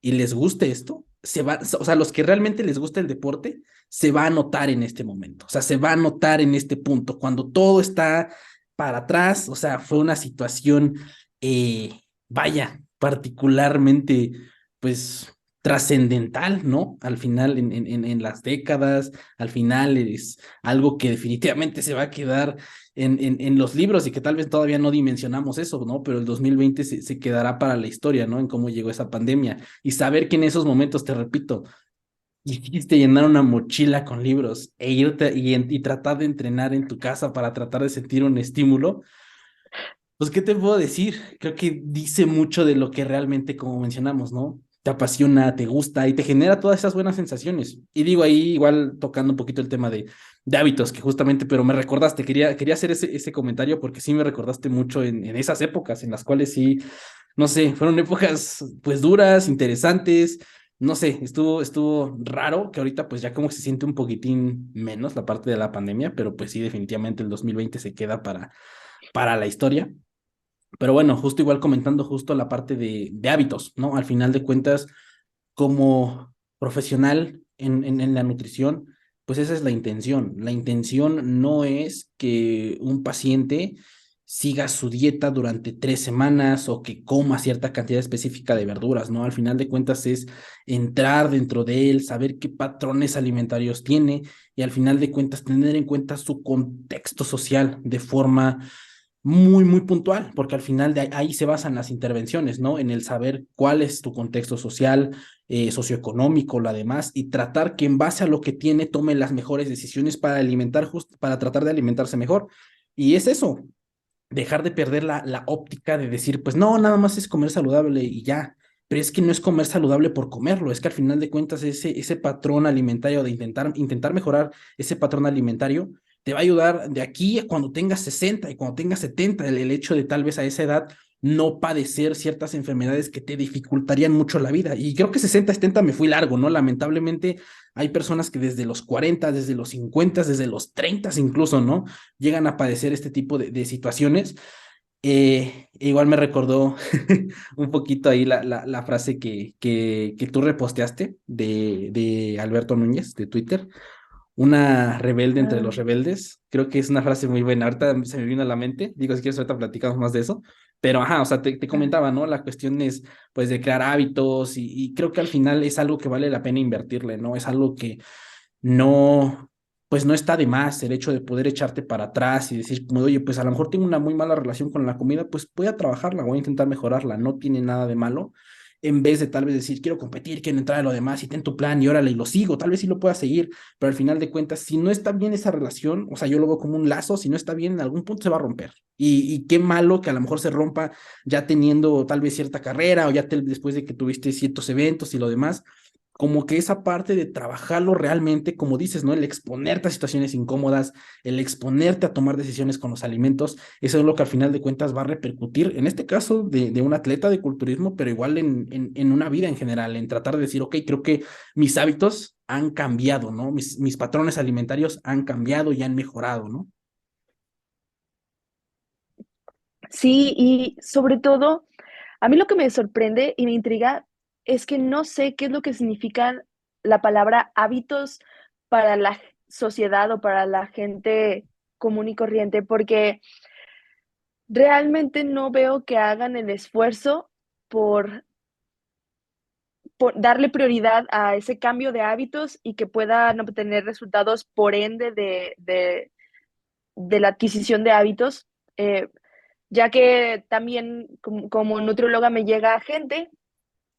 y les guste esto, o sea, los que realmente les gusta el deporte, se va a notar en este momento, o sea, se va a notar en este punto, cuando todo está para atrás, o sea, fue una situación, vaya, particularmente, pues, trascendental, ¿no? Al final, en las décadas, al final es algo que definitivamente se va a quedar en los libros y que tal vez todavía no dimensionamos eso, ¿no? Pero el 2020 se quedará para la historia, ¿no? En cómo llegó esa pandemia y saber que en esos momentos, te repito, hiciste llenar una mochila con libros e irte y tratar de entrenar en tu casa para tratar de sentir un estímulo, pues, ¿qué te puedo decir? Creo que dice mucho de lo que realmente, como mencionamos, ¿no? Te apasiona, te gusta y te genera todas esas buenas sensaciones. Y digo ahí, igual tocando un poquito el tema de hábitos, que justamente, pero me recordaste, quería hacer ese comentario porque sí me recordaste mucho en esas épocas en las cuales sí, no sé, fueron épocas pues duras, interesantes, no sé, estuvo raro que ahorita pues ya como que se siente un poquitín menos la parte de la pandemia, pero pues sí, definitivamente el 2020 se queda para la historia. Pero bueno, justo igual comentando justo la parte de hábitos, ¿no? Al final de cuentas, como profesional en la nutrición, pues esa es la intención. La intención no es que un paciente siga su dieta durante 3 semanas o que coma cierta cantidad específica de verduras, ¿no? Al final de cuentas es entrar dentro de él, saber qué patrones alimentarios tiene y al final de cuentas tener en cuenta su contexto social de forma muy, muy puntual, porque al final de ahí se basan las intervenciones, ¿no? En el saber cuál es tu contexto social, socioeconómico, lo demás, y tratar que en base a lo que tiene tome las mejores decisiones para alimentar, para tratar de alimentarse mejor. Y es eso, dejar de perder la óptica de decir, pues no, nada más es comer saludable y ya. Pero es que no es comer saludable por comerlo, es que al final de cuentas ese patrón alimentario de intentar mejorar ese patrón alimentario te va a ayudar de aquí a cuando tengas 60 y cuando tengas 70, el hecho de tal vez a esa edad no padecer ciertas enfermedades que te dificultarían mucho la vida. Y creo que 60, 70 me fui largo, ¿no? Lamentablemente hay personas que desde los 40, desde los 50, desde los 30 incluso, ¿no? Llegan a padecer este tipo de situaciones. Igual me recordó un poquito ahí la frase que tú reposteaste de Alberto Núñez de Twitter, una rebelde entre Ah, los rebeldes. Creo que es una frase muy buena. Ahorita se me vino a la mente. Digo, si quieres, ahorita platicamos más de eso. Pero, ajá, o sea, te ah. comentaba, ¿no? La cuestión es, pues, de crear hábitos y creo que al final es algo que vale la pena invertirle, ¿no? Es algo que no, pues no está de más el hecho de poder echarte para atrás y decir, como, oye, pues a lo mejor tengo una muy mala relación con la comida, pues voy a trabajarla, voy a intentar mejorarla, no tiene nada de malo, en vez de tal vez decir, quiero competir, quiero entrar a lo demás y ten tu plan y órale, y lo sigo, tal vez sí lo pueda seguir, pero al final de cuentas, si no está bien esa relación, o sea, yo lo veo como un lazo, si no está bien, en algún punto se va a romper. Y qué malo que a lo mejor se rompa ya teniendo tal vez cierta carrera o ya después de que tuviste ciertos eventos y lo demás, como que esa parte de trabajarlo realmente, como dices, ¿no? El exponerte a situaciones incómodas, el exponerte a tomar decisiones con los alimentos, eso es lo que al final de cuentas va a repercutir, en este caso de un atleta de culturismo, pero igual en una vida en general, en tratar de decir, ok, creo que mis hábitos han cambiado, ¿no? Mis patrones alimentarios han cambiado y han mejorado, ¿no? Sí, y sobre todo, a mí lo que me sorprende y me intriga es que no sé qué es lo que significan la palabra hábitos para la sociedad o para la gente común y corriente, porque realmente no veo que hagan el esfuerzo por, por darle prioridad a ese cambio de hábitos y que puedan obtener resultados por ende de la adquisición de hábitos. Ya que también como nutrióloga me llega gente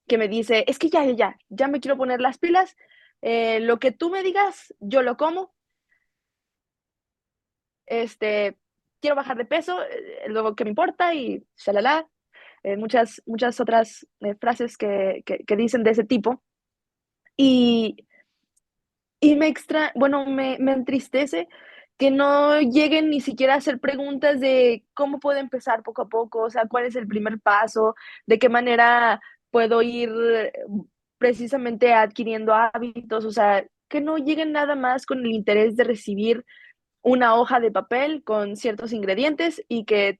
que me dice, es que ya me quiero poner las pilas, lo que tú me digas, yo lo como, este, quiero bajar de peso, luego qué me importa y shalala, muchas otras frases que dicen de ese tipo. Y, y me entristece que no lleguen ni siquiera a hacer preguntas de cómo puedo empezar poco a poco, o sea, cuál es el primer paso, de qué manera puedo ir precisamente adquiriendo hábitos, o sea, que no lleguen nada más con el interés de recibir una hoja de papel con ciertos ingredientes y que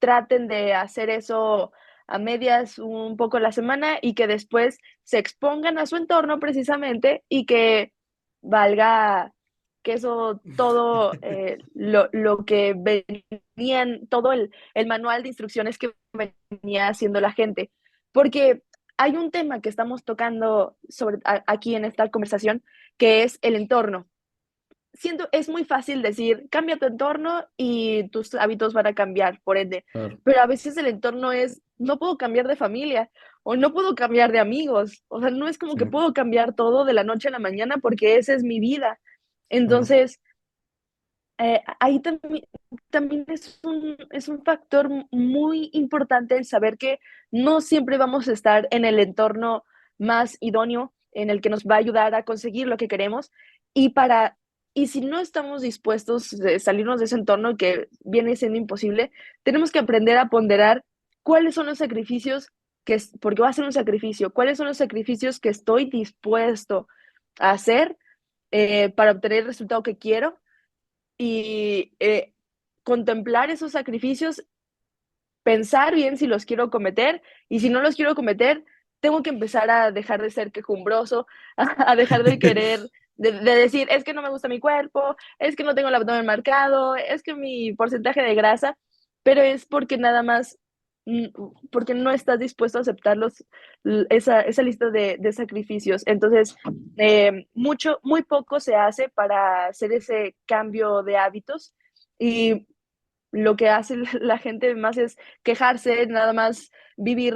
traten de hacer eso a medias un poco la semana y que después se expongan a su entorno precisamente y que valga que eso todo lo que venían, todo el manual de instrucciones que venía haciendo la gente. Porque hay un tema que estamos tocando aquí en esta conversación, que es el entorno. Siento, es muy fácil decir, cambia tu entorno y tus hábitos van a cambiar, por ende. Claro, Pero a veces el entorno es, no puedo cambiar de familia o no puedo cambiar de amigos. O sea, no es como sí, que puedo cambiar todo de la noche a la mañana porque esa es mi vida. claro. Entonces, ahí también es un factor muy importante el saber que no siempre vamos a estar en el entorno más idóneo, en el que nos va a ayudar a conseguir lo que queremos. Y, para, y si no estamos dispuestos a salirnos de ese entorno que viene siendo imposible, tenemos que aprender a ponderar cuáles son los sacrificios porque va a ser un sacrificio, cuáles son los sacrificios que estoy dispuesto a hacer para obtener el resultado que quiero y contemplar esos sacrificios, pensar bien si los quiero cometer y si no los quiero cometer, tengo que empezar a dejar de ser quejumbroso, a dejar de querer, de decir, es que no me gusta mi cuerpo, es que no tengo el abdomen marcado, es que mi porcentaje de grasa, pero es porque nada más, mm, porque no estás dispuesto a aceptar esa lista de sacrificios. Entonces, muy poco se hace para hacer ese cambio de hábitos y lo que hace la gente más es quejarse, nada más vivir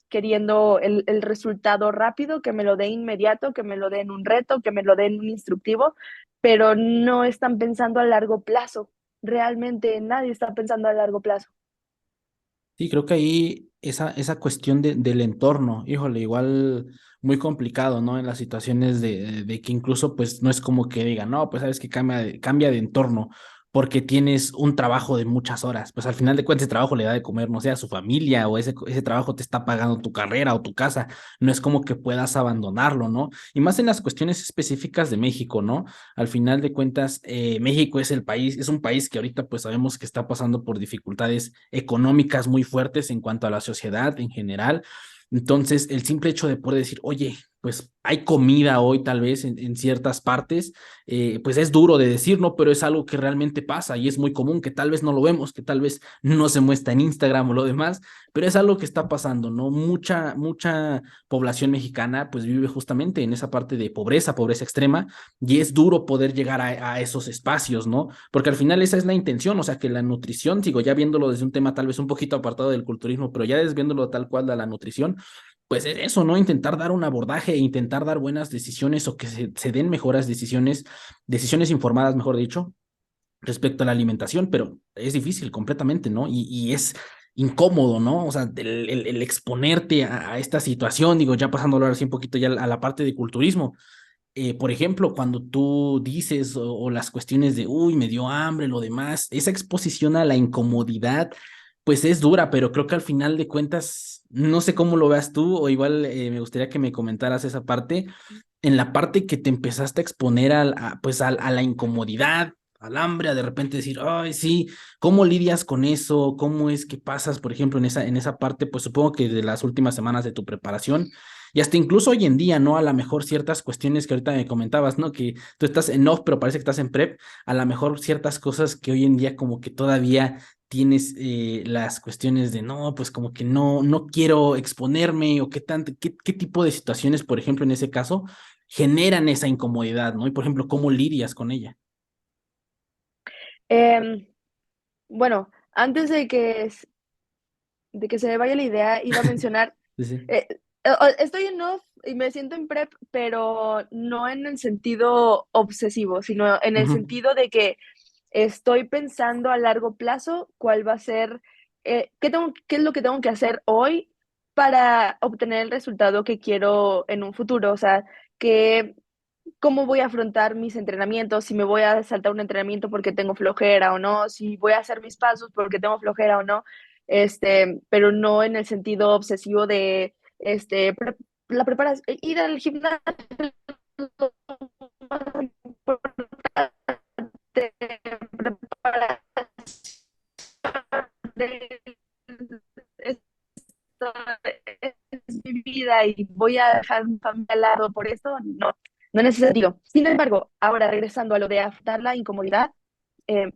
queriendo el resultado rápido, que me lo dé inmediato, que me lo dé en un reto, que me lo dé en un instructivo, pero no están pensando a largo plazo. Realmente nadie está pensando a largo plazo. Sí, creo que ahí esa cuestión del entorno, híjole, igual muy complicado, ¿no? En las situaciones de que incluso pues no es como que digan, no, pues sabes que cambia de entorno porque tienes un trabajo de muchas horas, pues al final de cuentas ese trabajo le da de comer, no sé, a su familia o ese trabajo te está pagando tu carrera o tu casa, no es como que puedas abandonarlo, ¿no? Y más en las cuestiones específicas de México, ¿no? Al final de cuentas, México es un país que ahorita pues sabemos que está pasando por dificultades económicas muy fuertes en cuanto a la sociedad en general. Entonces, el simple hecho de poder decir, oye, pues hay comida hoy tal vez en ciertas partes, pues es duro de decir, ¿no? Pero es algo que realmente pasa y es muy común, que tal vez no lo vemos, que tal vez no se muestra en Instagram o lo demás, pero es algo que está pasando, ¿no? Mucha población mexicana pues vive justamente en esa parte de pobreza extrema, y es duro poder llegar a esos espacios, ¿no? Porque al final esa es la intención, o sea, que la nutrición, sigo ya viéndolo desde un tema tal vez un poquito apartado del culturismo, pero ya desviándolo tal cual a la nutrición, pues es eso, ¿no? Intentar dar un abordaje e intentar dar buenas decisiones o que se den mejoras decisiones informadas, mejor dicho, respecto a la alimentación, pero es difícil completamente, ¿no? Y es incómodo, ¿no? O sea, el exponerte a esta situación, digo, ya pasándolo ahora sí un poquito ya a la parte de culturismo, por ejemplo, cuando tú dices o las cuestiones de, uy, me dio hambre, lo demás, esa exposición a la incomodidad, pues es dura, pero creo que al final de cuentas, no sé cómo lo veas tú, o igual me gustaría que me comentaras esa parte, en la parte que te empezaste a exponer pues a la incomodidad, al hambre, a de repente decir, ay, sí, ¿cómo lidias con eso? ¿Cómo es que pasas, por ejemplo, en esa parte, pues supongo que de las últimas semanas de tu preparación? Y hasta incluso hoy en día, ¿no? A lo mejor ciertas cuestiones que ahorita me comentabas, ¿no? Que tú estás en off, pero parece que estás en prep. A lo mejor ciertas cosas que hoy en día como que todavía tienes las cuestiones de, no, pues como que no quiero exponerme o qué tipo de situaciones, por ejemplo, en ese caso, generan esa incomodidad, ¿no? Y por ejemplo, ¿cómo lidias con ella? Em, bueno, antes de que se me vaya la idea, iba a mencionar, Sí, sí. eh, estoy en off y me siento en prep, pero no en el sentido obsesivo, sino en el Ujú. sentido de que estoy pensando a largo plazo cuál va a ser, qué es lo que tengo que hacer hoy para obtener el resultado que quiero en un futuro. O sea, que cómo voy a afrontar mis entrenamientos, si me voy a saltar un entrenamiento porque tengo flojera o no, si voy a hacer mis pasos porque tengo flojera o no, pero no en el sentido obsesivo de la preparación, ir al gimnasio preparar esto es mi vida y voy a dejar mi familia al lado por esto, no, no en ese sentido. Sin embargo, ahora regresando a lo de afrontar la incomodidad, eh,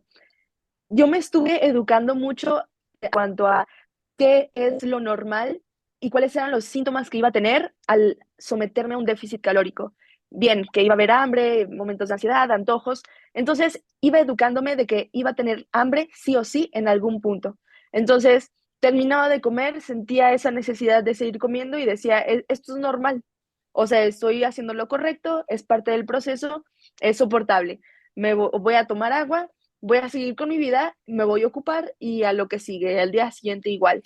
yo me estuve educando mucho en cuanto a qué es lo normal y cuáles eran los síntomas que iba a tener al someterme a un déficit calórico. Bien, que iba a haber hambre, momentos de ansiedad, antojos. Entonces, iba educándome de que iba a tener hambre sí o sí en algún punto. Entonces, terminaba de comer, sentía esa necesidad de seguir comiendo y decía, esto es normal. O sea, estoy haciendo lo correcto, es parte del proceso, es soportable. Voy a tomar agua, voy a seguir con mi vida, me voy a ocupar y a lo que sigue, al día siguiente igual.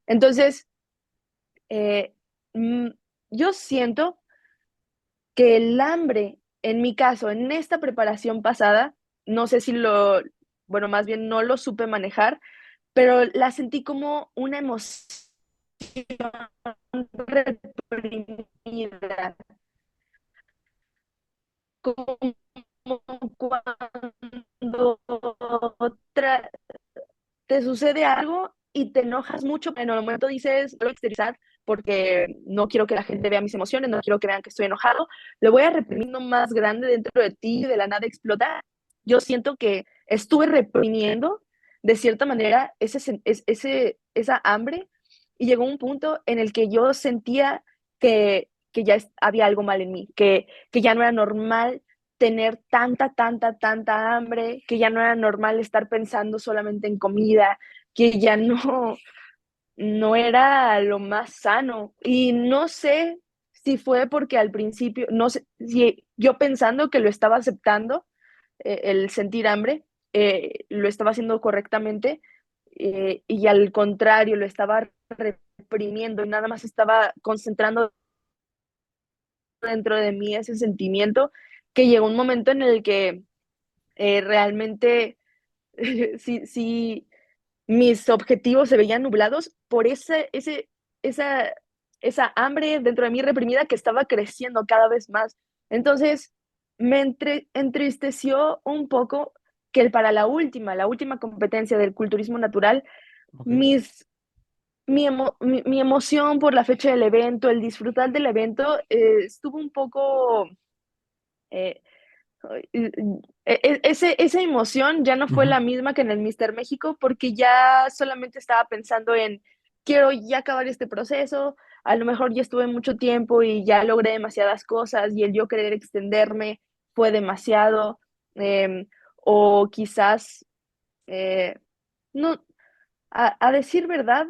Entonces, eh, mm, yo siento que el hambre, en mi caso, en esta preparación pasada, no sé si bueno, más bien no lo supe manejar, pero la sentí como una emoción reprimida, como cuando te sucede algo y te enojas mucho, pero en el momento dices, lo voy a exteriorizar porque no quiero que la gente vea mis emociones, no quiero que vean que estoy enojado, lo voy a reprimir más grande dentro de ti, de la nada explota. Yo siento que estuve reprimiendo de cierta manera esa hambre y llegó un punto en el que yo sentía que ya había algo mal en mí, que ya no era normal tener tanta hambre, que ya no era normal estar pensando solamente en comida, que ya no era lo más sano. Y no sé si fue porque al principio, no sé, si yo pensando que lo estaba aceptando, el sentir hambre, lo estaba haciendo correctamente, y al contrario, lo estaba reprimiendo y nada más estaba concentrando dentro de mí ese sentimiento, que llegó un momento en el que realmente sí, mis objetivos se veían nublados por esa, esa hambre dentro de mí reprimida que estaba creciendo cada vez más. Entonces, entristeció un poco que para la última competencia del culturismo natural, Ok, mis, mi emoción por la fecha del evento, el disfrutar del evento, estuvo un poco eh, esa emoción ya no fue ujú, la misma que en el Mister México porque ya solamente estaba pensando en quiero ya acabar este proceso, a lo mejor ya estuve mucho tiempo y ya logré demasiadas cosas y el yo querer extenderme fue demasiado, eh, o quizás, eh, no, a decir verdad,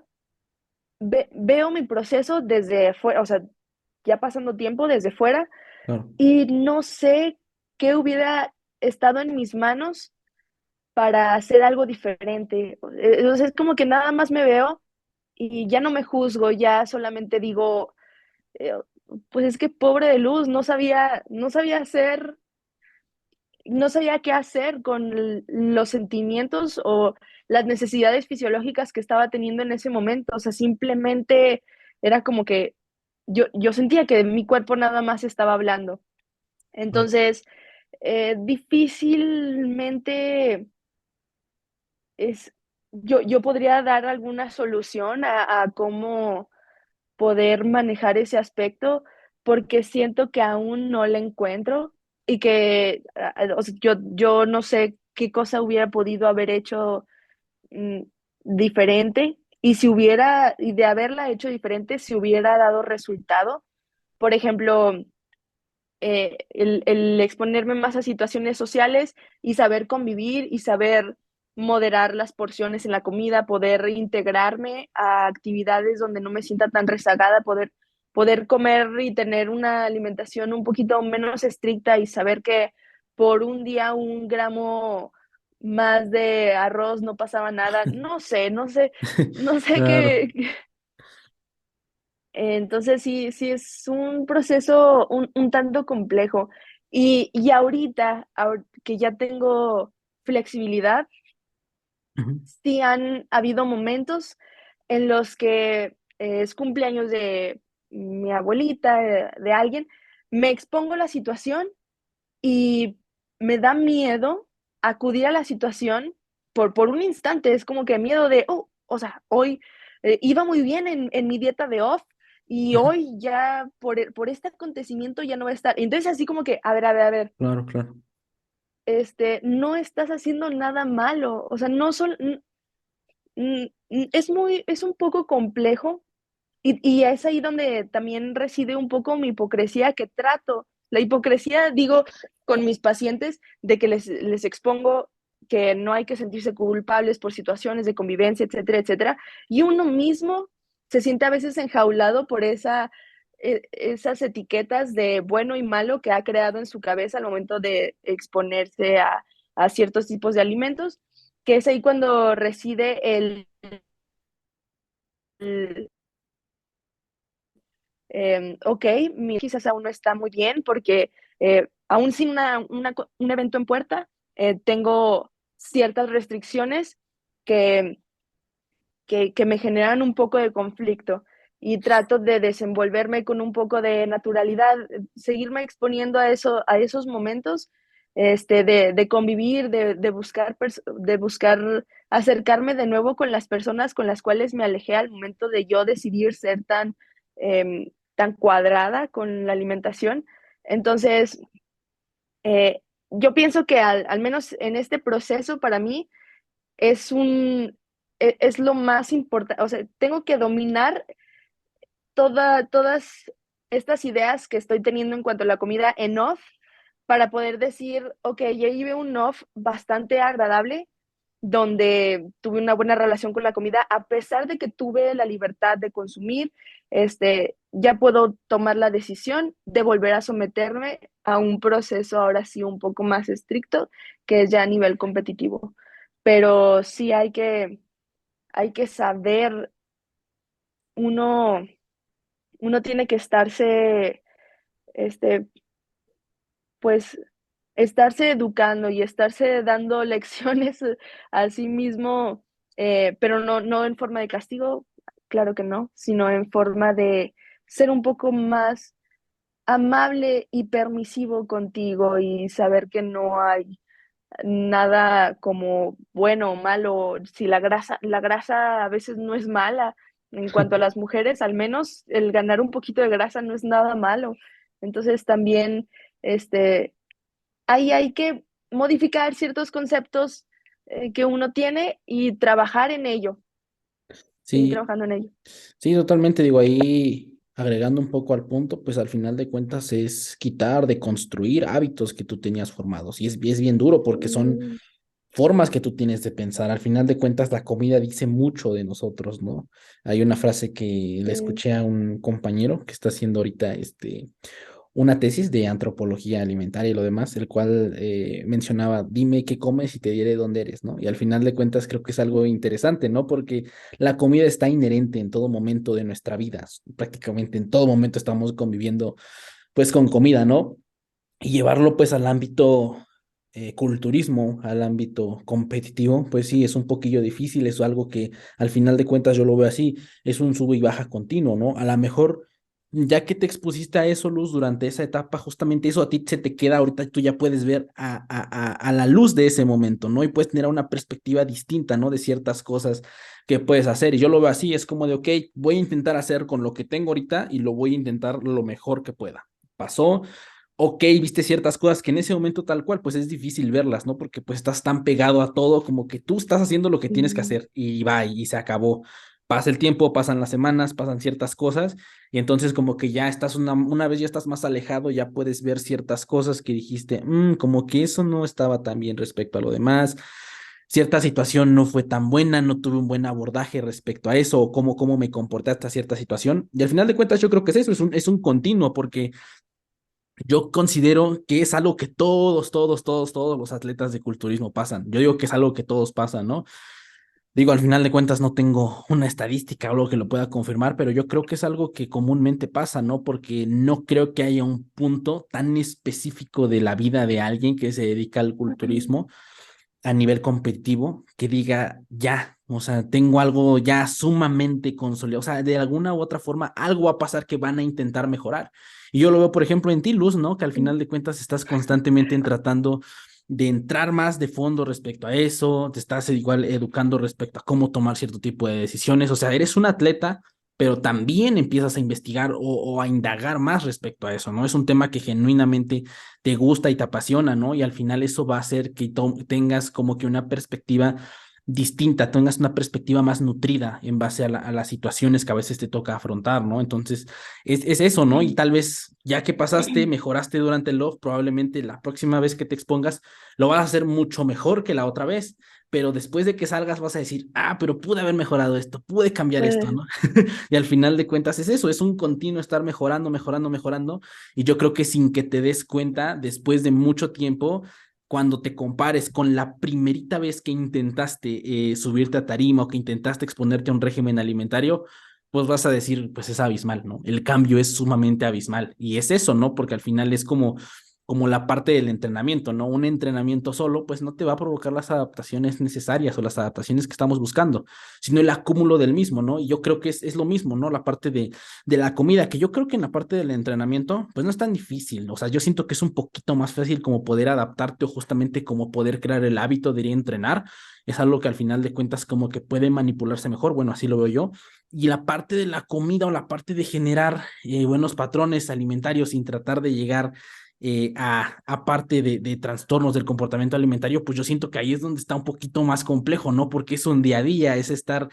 veo mi proceso desde fuera, o sea, ya pasando tiempo desde fuera claro. y no sé qué hubiera estado en mis manos para hacer algo diferente. Entonces es como que nada más me veo y ya no me juzgo, ya solamente digo, eh, pues es que pobre de Luz, no sabía hacer, no sabía qué hacer con los sentimientos o las necesidades fisiológicas que estaba teniendo en ese momento. O sea, simplemente era como que yo sentía que mi cuerpo nada más estaba hablando. Claro. Entonces, difícilmente es, yo podría dar alguna solución a cómo poder manejar ese aspecto, porque siento que aún no la encuentro y que o sea, yo no sé qué cosa hubiera podido haber hecho mm, diferente y si hubiera, y de haberla hecho diferente, si hubiera dado resultado. Por ejemplo, el exponerme más a situaciones sociales y saber convivir y saber moderar las porciones en la comida, poder integrarme a actividades donde no me sienta tan rezagada, poder comer y tener una alimentación un poquito menos estricta y saber que por un día un gramo más de arroz no pasaba nada. No sé Claro. qué, entonces sí, sí es un proceso un tanto complejo Y ahorita, que ya tengo flexibilidad, Ujú, sí han habido momentos en los que es cumpleaños de mi abuelita, de alguien, me expongo a la situación y me da miedo acudir a la situación por un instante, es como que miedo de, oh, o sea, hoy iba muy bien en mi dieta de off y ujú. hoy ya por este acontecimiento ya no va a estar. Entonces así como que, a ver, Claro, claro. no estás haciendo nada malo, o sea, no son, es un poco complejo y es ahí donde también reside un poco mi hipocresía que trato. La hipocresía, digo, con mis pacientes, de que les expongo que no hay que sentirse culpables por situaciones de convivencia, etcétera, etcétera. Y uno mismo se siente a veces enjaulado por esas etiquetas de bueno y malo que ha creado en su cabeza al momento de exponerse a ciertos tipos de alimentos, que es ahí cuando reside el ok, mi quizás aún no está muy bien porque aún sin un evento en puerta, tengo ciertas restricciones que, que me generan un poco de conflicto y trato de desenvolverme con un poco de naturalidad, seguirme exponiendo a, eso, a esos momentos, de convivir, de buscar acercarme de nuevo con las personas con las cuales me alejé al momento de yo decidir ser tan cuadrada con la alimentación. Entonces, yo pienso que al menos en este proceso para mí es es lo más importante, o sea, tengo que dominar todas estas ideas que estoy teniendo en cuanto a la comida en off para poder decir, ok, ya llevé un off bastante agradable donde tuve una buena relación con la comida, a pesar de que tuve la libertad de consumir, ya puedo tomar la decisión de volver a someterme a un proceso ahora sí un poco más estricto, que es ya a nivel competitivo. Pero sí hay que saber, uno, uno tiene que estarse, este, pues, estarse educando y estarse dando lecciones a sí mismo, pero no en forma de castigo, claro que no, sino en forma de ser un poco más amable y permisivo contigo y saber que no hay nada como bueno o malo, si la grasa a veces no es mala. En cuanto a las mujeres, al menos el ganar un poquito de grasa no es nada malo. Entonces también, este, ahí hay que modificar ciertos conceptos que uno tiene y trabajar en ello, seguir Sí, trabajando en ello. sí, totalmente. Digo, ahí agregando un poco al punto, pues al final de cuentas es quitar, de construir hábitos que tú tenías formados. Y es bien duro porque son Sí, formas que tú tienes de pensar. Al final de cuentas, la comida dice mucho de nosotros, ¿no? Hay una frase que le sí. escuché a un compañero que está haciendo ahorita una tesis de antropología alimentaria y lo demás, el cual mencionaba, dime qué comes y te diré dónde eres, ¿no? Y al final de cuentas creo que es algo interesante, ¿no? Porque la comida está inherente en todo momento de nuestra vida, prácticamente en todo momento estamos conviviendo pues con comida, ¿no? Y llevarlo pues al ámbito culturismo, al ámbito competitivo, pues sí, es un poquillo difícil, es algo que al final de cuentas yo lo veo así, es un sube y baja continuo, ¿no? A lo mejor, ya que te expusiste a eso, Luz, durante esa etapa, justamente eso a ti se te queda, ahorita tú ya puedes ver a la luz de ese momento, ¿no? Y puedes tener una perspectiva distinta, ¿no? De ciertas cosas que puedes hacer. Y yo lo veo así, es como de, ok, voy a intentar hacer con lo que tengo ahorita y lo voy a intentar lo mejor que pueda. Pasó, ok, viste ciertas cosas que en ese momento tal cual, pues es difícil verlas, ¿no? Porque pues estás tan pegado a todo como que tú estás haciendo lo que tienes que Sí. hacer y va y se acabó. Pasa el tiempo, pasan las semanas, pasan ciertas cosas y entonces como que ya estás una vez ya estás más alejado, ya puedes ver ciertas cosas que dijiste, como que eso no estaba tan bien respecto a lo demás. Cierta situación no fue tan buena, no tuve un buen abordaje respecto a eso o cómo me comporté hasta cierta situación. Y al final de cuentas yo creo que es eso, es un continuo porque yo considero que es algo que todos los atletas de culturismo pasan. Yo digo que es algo que todos pasan, ¿no? Digo, al final de cuentas no tengo una estadística o algo que lo pueda confirmar, pero yo creo que es algo que comúnmente pasa, ¿no? Porque no creo que haya un punto tan específico de la vida de alguien que se dedica al culturismo a nivel competitivo que diga ya, o sea, tengo algo ya sumamente consolidado, o sea, de alguna u otra forma algo va a pasar que van a intentar mejorar. Y yo lo veo, por ejemplo, en ti, Luz, ¿no? Que al final de cuentas estás constantemente tratando de entrar más de fondo respecto a eso, te estás igual educando respecto a cómo tomar cierto tipo de decisiones, o sea, eres un atleta, pero también empiezas a investigar o a indagar más respecto a eso, ¿no? Es un tema que genuinamente te gusta y te apasiona, ¿no? Y al final eso va a hacer que tengas como que una perspectiva distinta, tengas una perspectiva más nutrida en base a las situaciones que a veces te toca afrontar, ¿no? Entonces, es eso, ¿no? Y tal vez ya que pasaste, mejoraste durante el log, probablemente la próxima vez que te expongas lo vas a hacer mucho mejor que la otra vez, pero después de que salgas vas a decir, ah, pero pude haber mejorado esto, pude cambiar esto, Pues, ¿no? Y al final de cuentas es eso, es un continuo estar mejorando, mejorando, mejorando, y yo creo que sin que te des cuenta, después de mucho tiempo, cuando te compares con la primerita vez que intentaste subirte a tarima o que intentaste exponerte a un régimen alimentario, pues vas a decir, pues es abismal, ¿no? El cambio es sumamente abismal. Y es eso, ¿no? Porque al final es como la parte del entrenamiento, ¿no? Un entrenamiento solo, pues no te va a provocar las adaptaciones necesarias o las adaptaciones que estamos buscando, sino el acúmulo del mismo, ¿no? Y yo creo que es lo mismo, ¿no? La parte de la comida, que yo creo que en la parte del entrenamiento, pues no es tan difícil. O sea, yo siento que es un poquito más fácil como poder adaptarte o justamente como poder crear el hábito de ir a entrenar. Es algo que al final de cuentas como que puede manipularse mejor. Bueno, así lo veo yo. Y la parte de la comida o la parte de generar buenos patrones alimentarios sin tratar de llegar a parte de trastornos del comportamiento alimentario, pues yo siento que ahí es donde está un poquito más complejo, ¿no? Porque es un día a día, es estar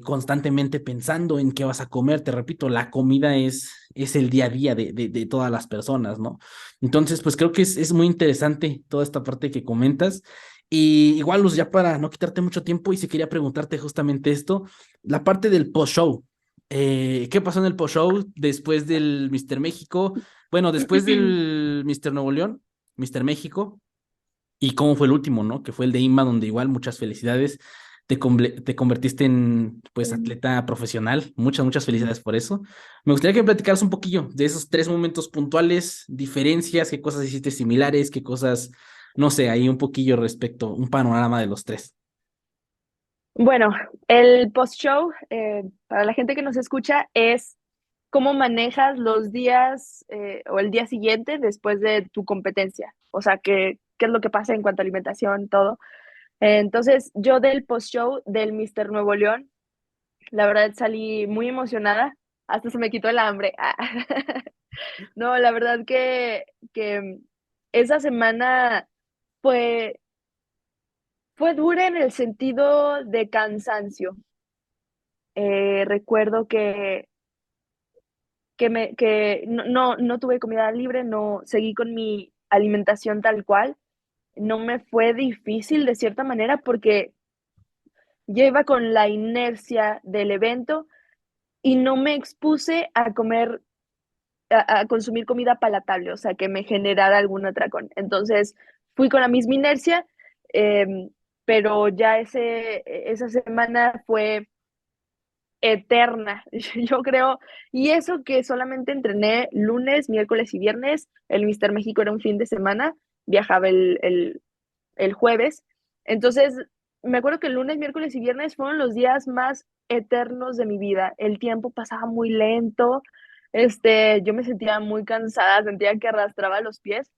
constantemente pensando en qué vas a comer. Te repito, la comida es el día a día de todas las personas, ¿no? Entonces, pues creo que es muy interesante toda esta parte que comentas. Y igual, Luz, ya para no quitarte mucho tiempo, y si quería preguntarte justamente esto, la parte del post-show. ¿Qué pasó en el post-show después del Mister México? Bueno, después del Mister Nuevo León, Mister México, y cómo fue el último, ¿no? Que fue el de INMA, donde igual muchas felicidades. Te convertiste en, pues, atleta profesional. Muchas, muchas felicidades por eso. Me gustaría que me platicaras un poquillo de esos tres momentos puntuales, diferencias, qué cosas hiciste similares, qué cosas, no sé, ahí un poquillo respecto, un panorama de los tres. bueno, el post-show, para la gente que nos escucha, es cómo manejas los días o el día siguiente después de tu competencia. O sea, qué es lo que pasa en cuanto a alimentación, todo. Entonces, yo del post-show del Mister Nuevo León, la verdad salí muy emocionada, hasta se me quitó el hambre. No, la verdad que esa semana fue, fue dura en el sentido de cansancio. Recuerdo que no tuve comida libre, no seguí con mi alimentación tal cual. No me fue difícil de cierta manera porque ya iba con la inercia del evento y no me expuse a comer, a consumir comida palatable, o sea, que me generara algún atracón. Entonces, fui con la misma inercia, pero ya esa semana fue eterna, yo creo, y eso que solamente entrené lunes, miércoles y viernes, el Mister México era un fin de semana, viajaba el jueves, entonces me acuerdo que el lunes, miércoles y viernes fueron los días más eternos de mi vida, el tiempo pasaba muy lento, yo me sentía muy cansada, sentía que arrastraba los pies,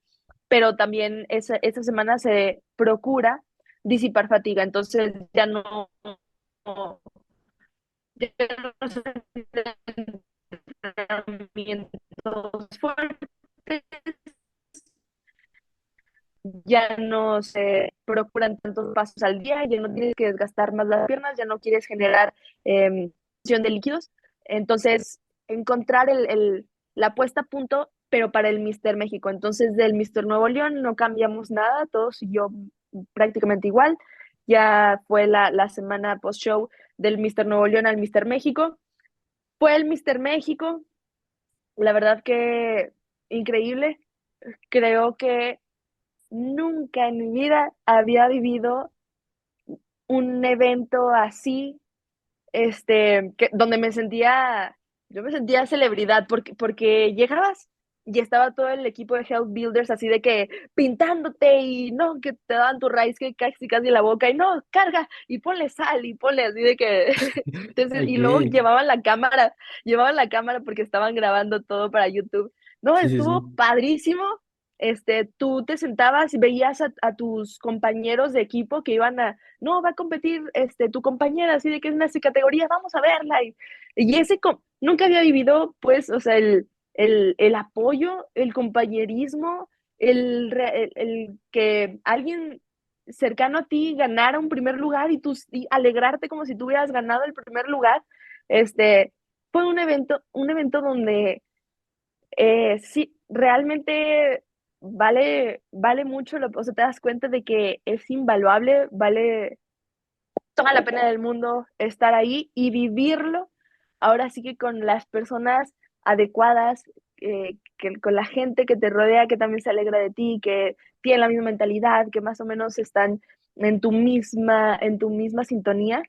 pero también esa semana se procura disipar fatiga, entonces ya no se entrenamientos fuertes, ya no se procuran tantos pasos al día, ya no tienes que desgastar más las piernas, ya no quieres generar acción de líquidos. Entonces, encontrar la puesta a punto, pero para el Mister México. Entonces, del Mister Nuevo León no cambiamos nada, todo siguió prácticamente igual. Ya fue la semana post-show del Mister Nuevo León al Mister México. Fue el Mister México, la verdad que increíble. Creo que nunca en mi vida había vivido un evento así, donde yo me sentía celebridad, porque llegabas y estaba todo el equipo de Health Builders así de que pintándote y no, que te daban tu raíz que casi casi en la boca y no, carga y ponle sal y ponle así de que, entonces, y luego Ok. llevaban la cámara porque estaban grabando todo para YouTube. No, Sí, sí, estuvo sí. padrísimo. Tú te sentabas y veías a tus compañeros de equipo que iban a, no, va a competir tu compañera, así de que es una categoría, vamos a verla. Y nunca había vivido, pues, o sea, el apoyo, el compañerismo, el que alguien cercano a ti ganara un primer lugar y alegrarte como si tú hubieras ganado el primer lugar. Este, fue un evento donde sí, realmente vale mucho, o sea, te das cuenta de que es invaluable, vale toda la pena del mundo estar ahí y vivirlo, ahora sí que con las personas adecuadas, con la gente que te rodea, que también se alegra de ti, que tiene la misma mentalidad, que más o menos están en tu misma sintonía.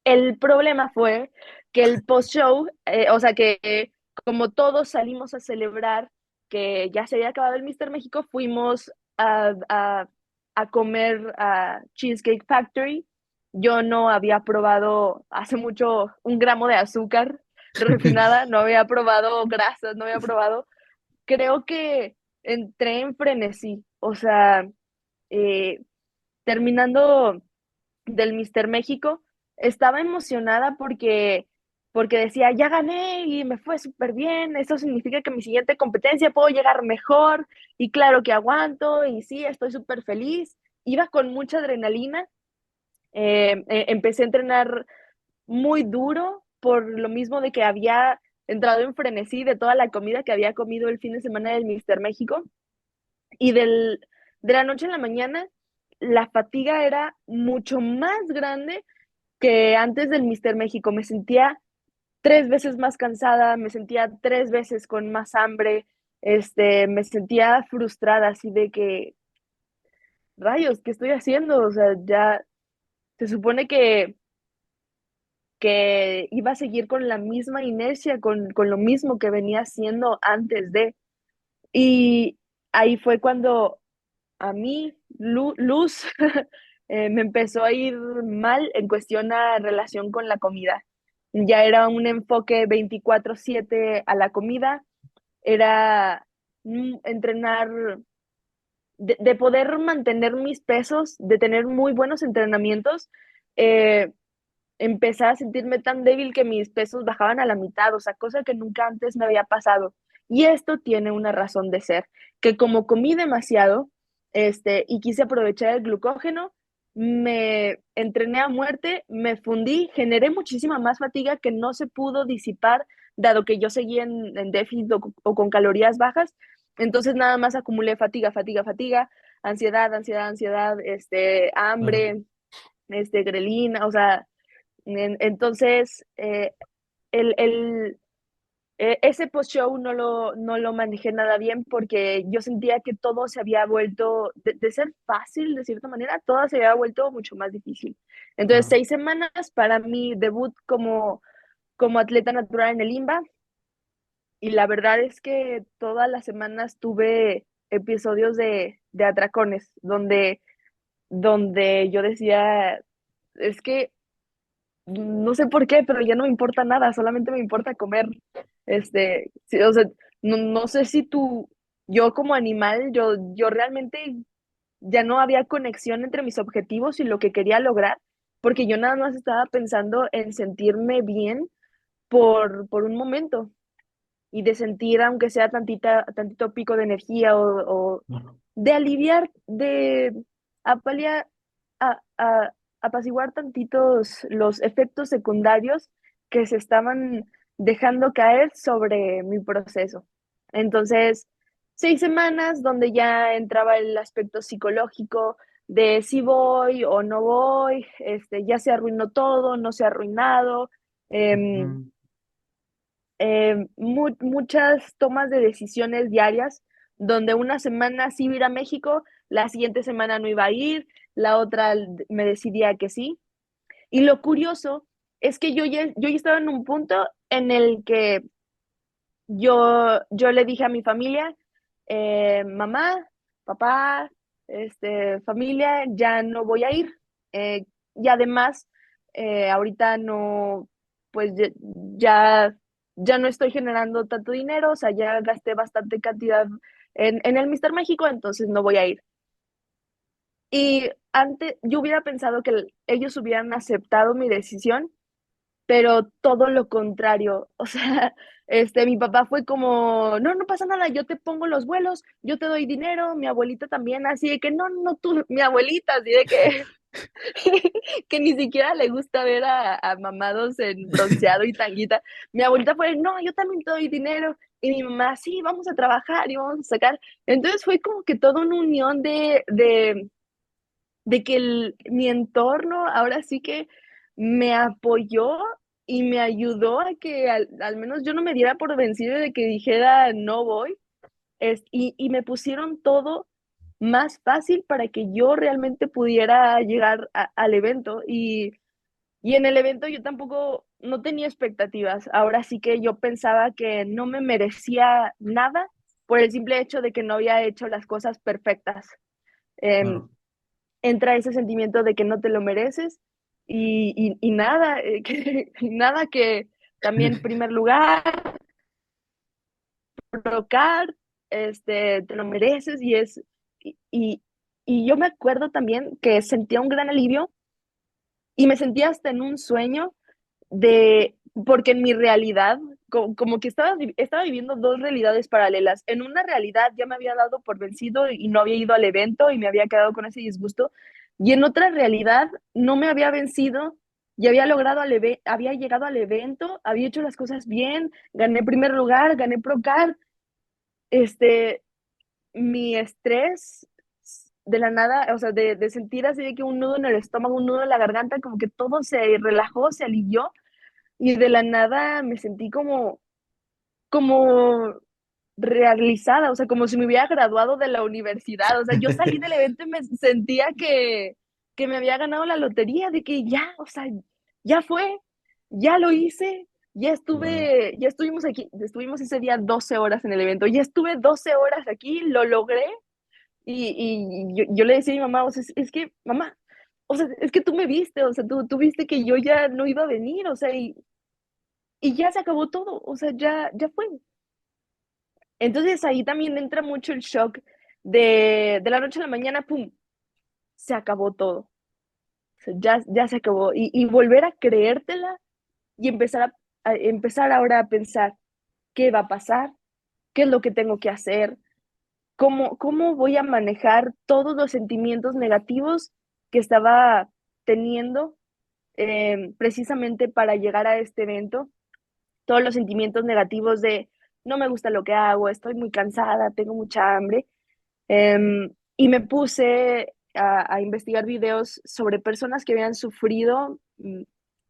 El problema fue que el post-show, o sea, que como todos salimos a celebrar que ya se había acabado el Mister México, fuimos a comer a Cheesecake Factory. Yo no había probado hace mucho un gramo de azúcar refinada, no había probado grasas, no había probado. Creo que entré en frenesí, o sea, eh, terminando del Mister México, estaba emocionada porque decía, ya gané y me fue súper bien, eso significa que mi siguiente competencia puedo llegar mejor y claro que aguanto y sí, estoy súper feliz. Iba con mucha adrenalina, empecé a entrenar muy duro por lo mismo de que había entrado en frenesí de toda la comida que había comido el fin de semana del Mister México y de la noche a la mañana la fatiga era mucho más grande que antes del Mister México. Me sentía 3 veces más cansada, me sentía 3 veces con más hambre, me sentía frustrada, así de que, rayos, ¿qué estoy haciendo? O sea, ya se supone que iba a seguir con la misma inercia, con lo mismo que venía haciendo antes de. Y ahí fue cuando a mí, Luz, me empezó a ir mal en cuestión a relación con la comida. Ya era un enfoque 24/7 a la comida, era entrenar, de poder mantener mis pesos, de tener muy buenos entrenamientos. eh, Empecé a sentirme tan débil que mis pesos bajaban a la mitad, o sea, cosa que nunca antes me había pasado. Y esto tiene una razón de ser, que como comí demasiado, y quise aprovechar el glucógeno, me entrené a muerte, me fundí, generé muchísima más fatiga que no se pudo disipar, dado que yo seguía en déficit o con calorías bajas. Entonces nada más acumulé fatiga, fatiga, fatiga, ansiedad, ansiedad, ansiedad, Claro. hambre, grelina, o sea, entonces, ese post-show no lo manejé nada bien porque yo sentía que todo se había vuelto, de ser fácil de cierta manera, todo se había vuelto mucho más difícil. Entonces, Claro. 6 semanas para mi debut como atleta natural en el INBA y la verdad es que todas las semanas tuve episodios de atracones donde yo decía, es que no sé por qué, pero ya no me importa nada, solamente me importa comer. Sí, o sea, no sé si yo como animal, yo realmente ya no había conexión entre mis objetivos y lo que quería lograr, porque yo nada más estaba pensando en sentirme bien por un momento y de sentir, aunque sea tantito pico de energía o Claro. de aliviar, de apaliar, a apaciguar tantitos los efectos secundarios que se estaban dejando caer sobre mi proceso. Entonces, 6 semanas donde ya entraba el aspecto psicológico de si voy o no voy, ya se arruinó todo, no se ha arruinado. em, Ujú. Muchas tomas de decisiones diarias, donde una semana sí iba a ir a México, la siguiente semana no iba a ir, la otra me decidía que sí. Y lo curioso es que yo ya estaba en un punto en el que yo le dije a mi familia, mamá, papá, familia, ya no voy a ir. Y además, ahorita no, pues ya, ya no estoy generando tanto dinero, o sea, ya gasté bastante cantidad en el Mister México, entonces no voy a ir. Y antes, yo hubiera pensado que ellos hubieran aceptado mi decisión, pero todo lo contrario. O sea, mi papá fue como, no, no pasa nada, yo te pongo los vuelos, yo te doy dinero, mi abuelita también, así de que no, no, tú, mi abuelita, así de que, que ni siquiera le gusta ver a mamados en bronceado y tanguita. Mi abuelita fue, no, yo también te doy dinero. Y mi mamá, sí, vamos a trabajar y vamos a sacar. Entonces fue como que toda una unión de que mi entorno ahora sí que me apoyó y me ayudó a que al menos yo no me diera por vencido de que dijera no voy, y me pusieron todo más fácil para que yo realmente pudiera llegar al evento y en el evento yo tampoco no tenía expectativas. Ahora sí que yo pensaba que no me merecía nada por el simple hecho de que no había hecho las cosas perfectas. Em, Claro. Entra ese sentimiento de que no te lo mereces y nada, nada que también primer lugar, Procard, te lo mereces y, y, y yo me acuerdo también que sentía un gran alivio y me sentía hasta en un sueño porque en mi realidad, como que estaba viviendo dos realidades paralelas. En una realidad ya me había dado por vencido y no había ido al evento y me había quedado con ese disgusto. Y en otra realidad no me había vencido y había logrado había llegado al evento, había hecho las cosas bien, gané primer lugar, gané Procard. Este, mi estrés de la nada, o sea, de sentir así de que un nudo en el estómago, un nudo en la garganta, como que todo se relajó, se alivió y de la nada me sentí como realizada, o sea, como si me hubiera graduado de la universidad, o sea, yo salí del evento y me sentía que me había ganado la lotería, de que ya, o sea, ya fue, ya lo hice, Wow. ya estuvimos aquí, estuvimos ese día 12 horas en el evento, ya estuve 12 horas aquí, lo logré y yo le decía a mi mamá, o sea, es que, mamá, o sea, es que tú me viste, o sea, tú viste que yo ya no iba a venir, o sea, y ya se acabó todo, o sea, ya fue. Entonces ahí también entra mucho el shock de la noche a la mañana, ¡pum!, se acabó todo. O sea, ya se acabó. Y volver a creértela y a empezar ahora a pensar qué va a pasar, qué es lo que tengo que hacer, cómo voy a manejar todos los sentimientos negativos que estaba teniendo precisamente para llegar a este evento, todos los sentimientos negativos de no me gusta lo que hago, estoy muy cansada, tengo mucha hambre. Y me puse a investigar videos sobre personas que habían sufrido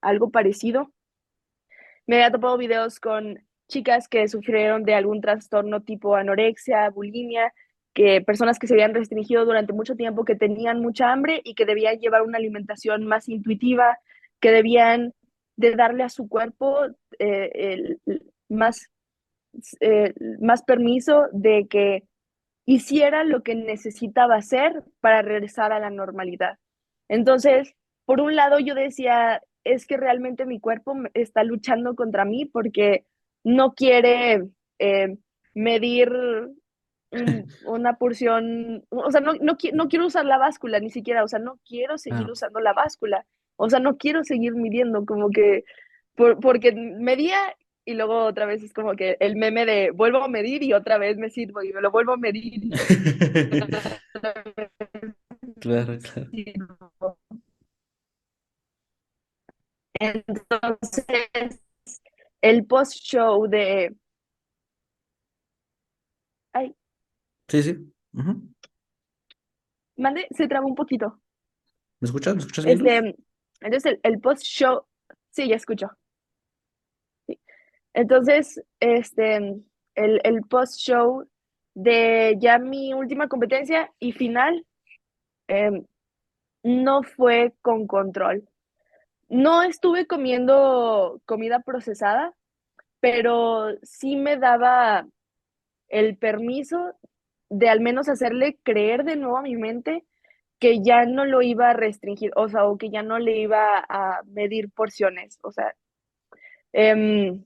algo parecido. Me había topado videos con chicas que sufrieron de algún trastorno tipo anorexia, bulimia, que personas que se habían restringido durante mucho tiempo, que tenían mucha hambre y que debían llevar una alimentación más intuitiva, que debían de darle a su cuerpo más, más permiso de que hiciera lo que necesitaba hacer para regresar a la normalidad. Entonces, por un lado yo decía, es que realmente mi cuerpo está luchando contra mí porque no quiere medir una porción, o sea, no quiero usar la báscula ni siquiera, o sea, no quiero seguir Claro. usando la báscula, o sea, no quiero seguir midiendo, como que, porque medía y luego otra vez es como que el meme de vuelvo a medir y otra vez me sirvo y me lo vuelvo a medir y otra vez Claro, claro. sirvo. Entonces, el post-show ay, Sí, sí. Ujú. mande, se trabó un poquito. ¿Me escuchas? ¿Me escuchas bien, Luz? Este, entonces el post-show, sí, ya escucho. Sí. Entonces, el post-show de ya mi última competencia y final, no fue con control. No estuve comiendo comida procesada, pero sí me daba el permiso de al menos hacerle creer de nuevo a mi mente que ya no lo iba a restringir, o sea, o que ya no le iba a medir porciones. O sea, em,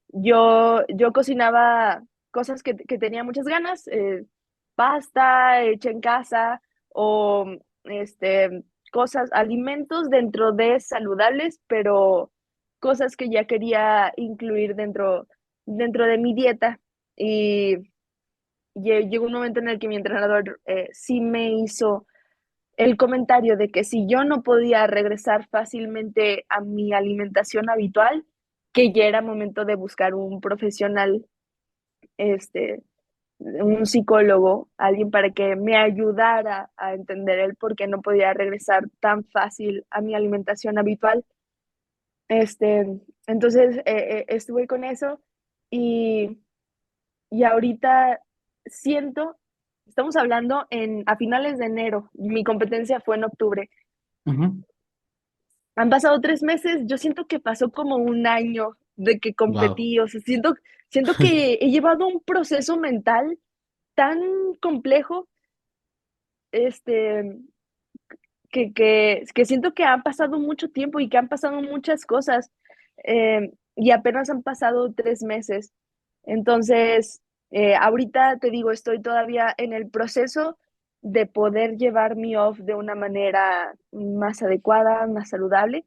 yo cocinaba cosas que tenía muchas ganas, pasta hecha en casa o cosas, alimentos dentro de saludables, pero cosas que ya quería incluir dentro de mi dieta. Y llegó un momento en el que mi entrenador sí me hizo el comentario de que si yo no podía regresar fácilmente a mi alimentación habitual, que ya era momento de buscar un profesional, este, un psicólogo, alguien para que me ayudara a entender el por qué no podía regresar tan fácil a mi alimentación habitual. Este, entonces estuve con eso y, y ahorita siento, estamos hablando a finales de enero, mi competencia fue en octubre. Ujú. Han pasado 3 meses, yo siento que pasó como un año de que Wow. competí, o sea, siento que he llevado un proceso mental tan complejo, este, que siento que han pasado mucho tiempo y que han pasado muchas cosas, y apenas han pasado 3 meses. Entonces, ahorita te digo, estoy todavía en el proceso de poder llevar mi off de una manera más adecuada, más saludable,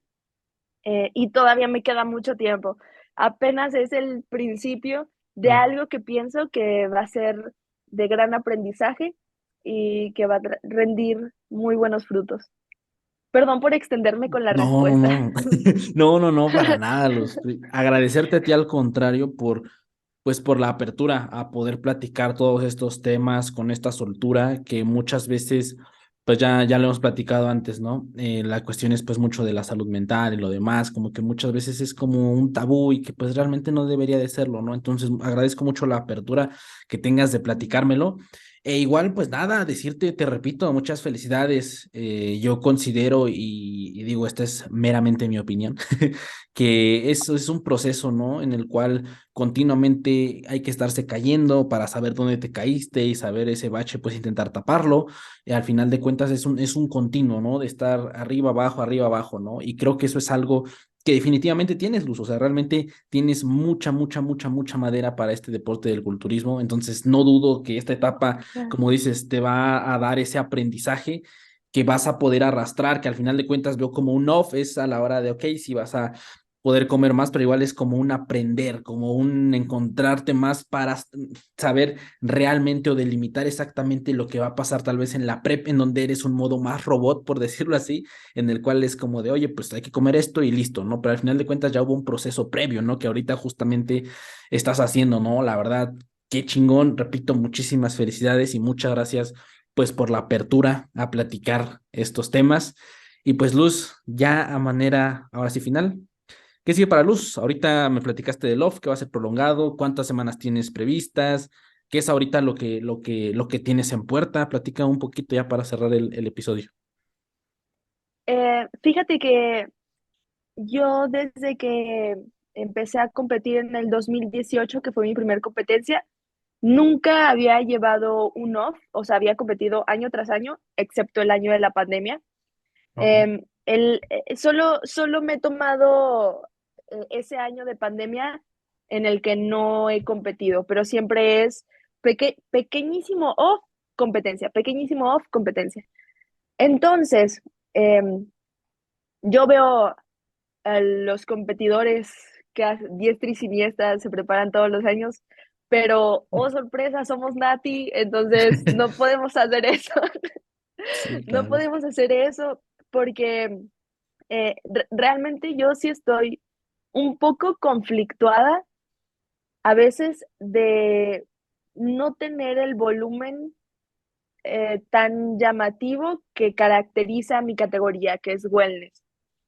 y todavía me queda mucho tiempo. Apenas es el principio de Claro. algo que pienso que va a ser de gran aprendizaje y que va a rendir muy buenos frutos. Perdón por extenderme con la No, no, respuesta. no, no, no, no, para nada, Luz. Agradecerte a ti al contrario pues por la apertura a poder platicar todos estos temas con esta soltura que muchas veces, pues ya lo hemos platicado antes, ¿no? La cuestión es pues mucho de la salud mental y lo demás, como que muchas veces es como un tabú y que pues realmente no debería de serlo, ¿no? Entonces agradezco mucho la apertura que tengas de platicármelo. E igual, pues nada, decirte, te repito, muchas felicidades. Yo considero y digo, esta es meramente mi opinión, que eso es un proceso, ¿no? En el cual continuamente hay que estarse cayendo para saber dónde te caíste y saber ese bache, pues intentar taparlo. Y al final de cuentas es un continuo, ¿no? De estar arriba, abajo, ¿no? Y creo que eso es algo que definitivamente tienes, Luz, o sea, realmente tienes mucha, mucha, mucha, mucha madera para este deporte del culturismo, entonces no dudo que esta etapa, como dices, te va a dar ese aprendizaje que vas a poder arrastrar, que al final de cuentas veo como un off, es a la hora de, ok, si vas a poder comer más, pero igual es como un aprender, como un encontrarte más para saber realmente o delimitar exactamente lo que va a pasar tal vez en la prep, en donde eres un modo más robot, por decirlo así, en el cual es como de, oye, pues hay que comer esto y listo, ¿no? Pero al final de cuentas ya hubo un proceso previo, ¿no? Que ahorita justamente estás haciendo, ¿no? La verdad, qué chingón, repito, muchísimas felicidades y muchas gracias pues por la apertura a platicar estos temas. Y pues Luz, ya a manera, ahora sí final, ¿qué sigue para Luz? Ahorita me platicaste del off, que va a ser prolongado, ¿cuántas semanas tienes previstas? ¿Qué es ahorita lo que tienes en puerta? Platica un poquito ya para cerrar el episodio. Fíjate que yo desde que empecé a competir en el 2018, que fue mi primer competencia, nunca había llevado un off, o sea, había competido año tras año, excepto el año de la pandemia. Ok. Solo me he tomado ese año de pandemia en el que no he competido, pero siempre es pequeñísimo off, competencia, pequeñísimo off, competencia. Entonces, yo veo a los competidores que a diestra y siniestra se preparan todos los años, pero, oh sorpresa, somos Nati, entonces no podemos hacer eso. Sí, No claro. podemos hacer eso porque realmente yo sí estoy un poco conflictuada a veces de no tener el volumen tan llamativo que caracteriza a mi categoría, que es wellness.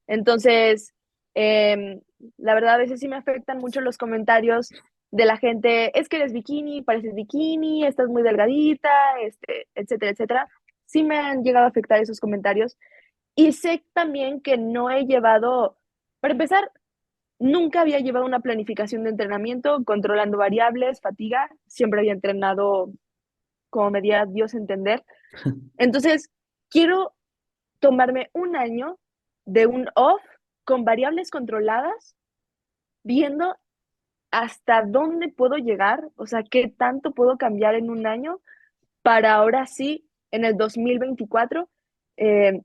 Entonces, la verdad, a veces sí me afectan mucho los comentarios de la gente, es que eres bikini, pareces bikini, estás muy delgadita, etcétera, etcétera. sí me han llegado a afectar esos comentarios. Y sé también que no he llevado, para empezar, nunca había llevado una planificación de entrenamiento, controlando variables, fatiga, siempre había entrenado como me diera Dios a entender. Entonces, quiero tomarme un año de un off con variables controladas, viendo hasta dónde puedo llegar, o sea, qué tanto puedo cambiar en un año para ahora sí, en el 2024, eh,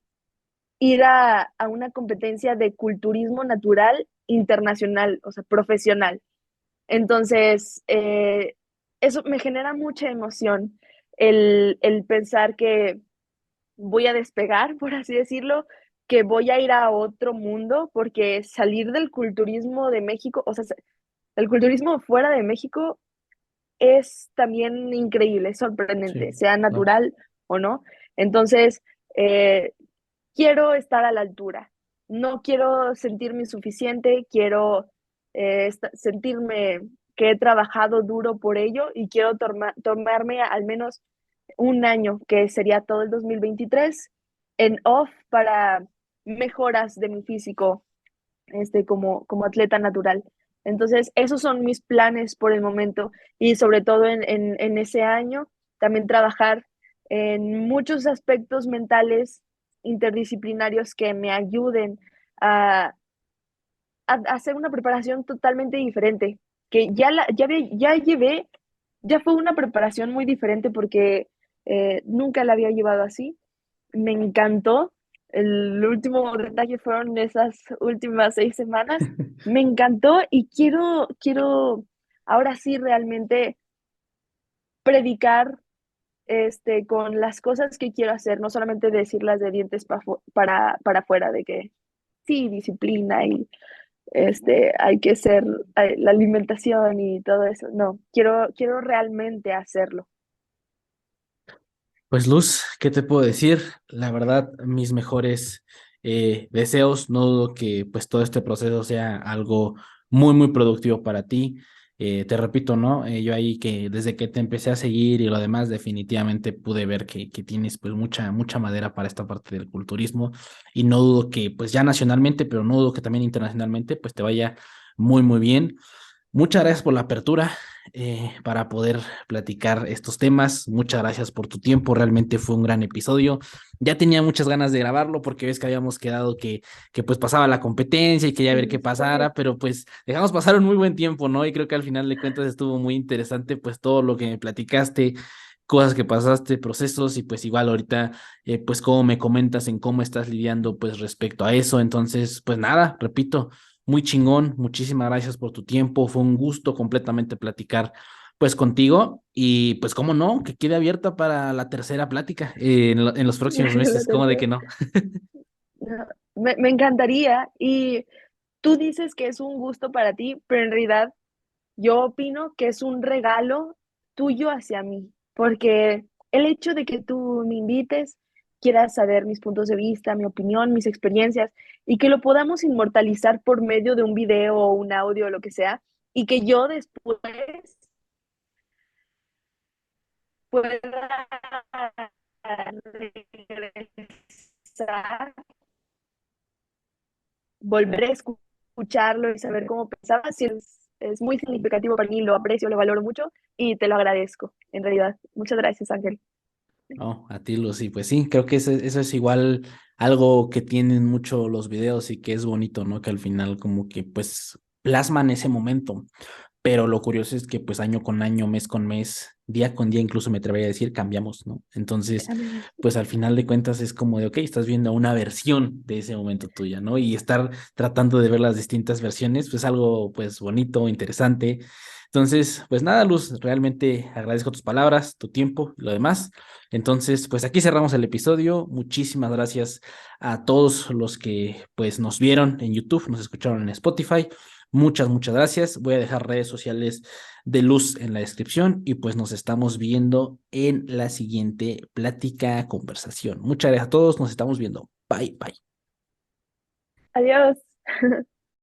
ir a una competencia de culturismo natural internacional, o sea, profesional. Entonces, eso me genera mucha emoción, el pensar que voy a despegar, por así decirlo, que voy a ir a otro mundo, porque salir del culturismo de México, o sea, el culturismo fuera de México es también increíble, es sorprendente, Sí, sea claro. natural o no. Entonces, eh, quiero estar a la altura. No quiero sentirme insuficiente, quiero sentirme que he trabajado duro por ello y quiero tomarme al menos un año, que sería todo el 2023, en off para mejoras de mi físico como atleta natural. Entonces, esos son mis planes por el momento y sobre todo en ese año, también trabajar en muchos aspectos mentales interdisciplinarios que me ayuden a, a hacer una preparación totalmente diferente, que ya llevé, ya fue una preparación muy diferente porque nunca la había llevado así. Me encantó. El último detalle fueron esas últimas 6 semanas. Me encantó y quiero ahora sí realmente predicar con las cosas que quiero hacer, no solamente decirlas de dientes para afuera, de que sí, disciplina y hay que ser la alimentación y todo eso. No, quiero realmente hacerlo. Pues Luz, ¿qué te puedo decir? La verdad, mis mejores deseos. No dudo que pues todo este proceso sea algo muy productivo para ti. Te repito, ¿no? Yo ahí que desde que te empecé a seguir y lo demás, definitivamente pude ver que tienes pues mucha madera para esta parte del culturismo y no dudo que pues ya nacionalmente, pero no dudo que también internacionalmente pues te vaya muy bien. Muchas gracias por la apertura para poder platicar estos temas. Muchas gracias por tu tiempo. Realmente fue un gran episodio. Ya tenía muchas ganas de grabarlo porque ves que habíamos quedado que pues pasaba la competencia y quería ver qué Sí. pasara, pero pues dejamos pasar un muy buen tiempo, ¿no? Y creo que al final de cuentas estuvo muy interesante pues todo lo que me platicaste, cosas que pasaste, procesos y pues igual ahorita pues cómo me comentas en cómo estás lidiando pues respecto a eso. Entonces pues nada, repito, muy chingón, muchísimas gracias por tu tiempo, fue un gusto completamente platicar pues contigo y pues cómo no, que quede abierta para la tercera plática en los próximos La meses, ¿cómo de tercera. que no? No, me encantaría. Y tú dices que es un gusto para ti, pero en realidad yo opino que es un regalo tuyo hacia mí, porque el hecho de que tú me invites, quieras saber mis puntos de vista, mi opinión, mis experiencias, y que lo podamos inmortalizar por medio de un video o un audio o lo que sea, y que yo después pueda regresar, volver a escucharlo y saber cómo pensaba, sí es muy significativo para mí, lo aprecio, lo valoro mucho y te lo agradezco, en realidad. Muchas gracias, Ángel. No, a ti, Lucy, pues sí, creo que eso es igual algo que tienen mucho los videos y que es bonito, ¿no? Que al final como que pues plasman ese momento. Pero lo curioso es que pues año con año, mes con mes, día con día, incluso me atrevería a decir, cambiamos, ¿no? Entonces, pues al final de cuentas es como de, ok, estás viendo una versión de ese momento tuya, ¿no? Y estar tratando de ver las distintas versiones, pues algo pues bonito, interesante. Entonces, pues nada, Luz, realmente agradezco tus palabras, tu tiempo y lo demás. Entonces, pues aquí cerramos el episodio. Muchísimas gracias a todos los que pues nos vieron en YouTube, nos escucharon en Spotify. Muchas gracias. Voy a dejar redes sociales de Luz en la descripción y pues nos estamos viendo en la siguiente plática, conversación. Muchas gracias a todos. Nos estamos viendo. Bye. Adiós.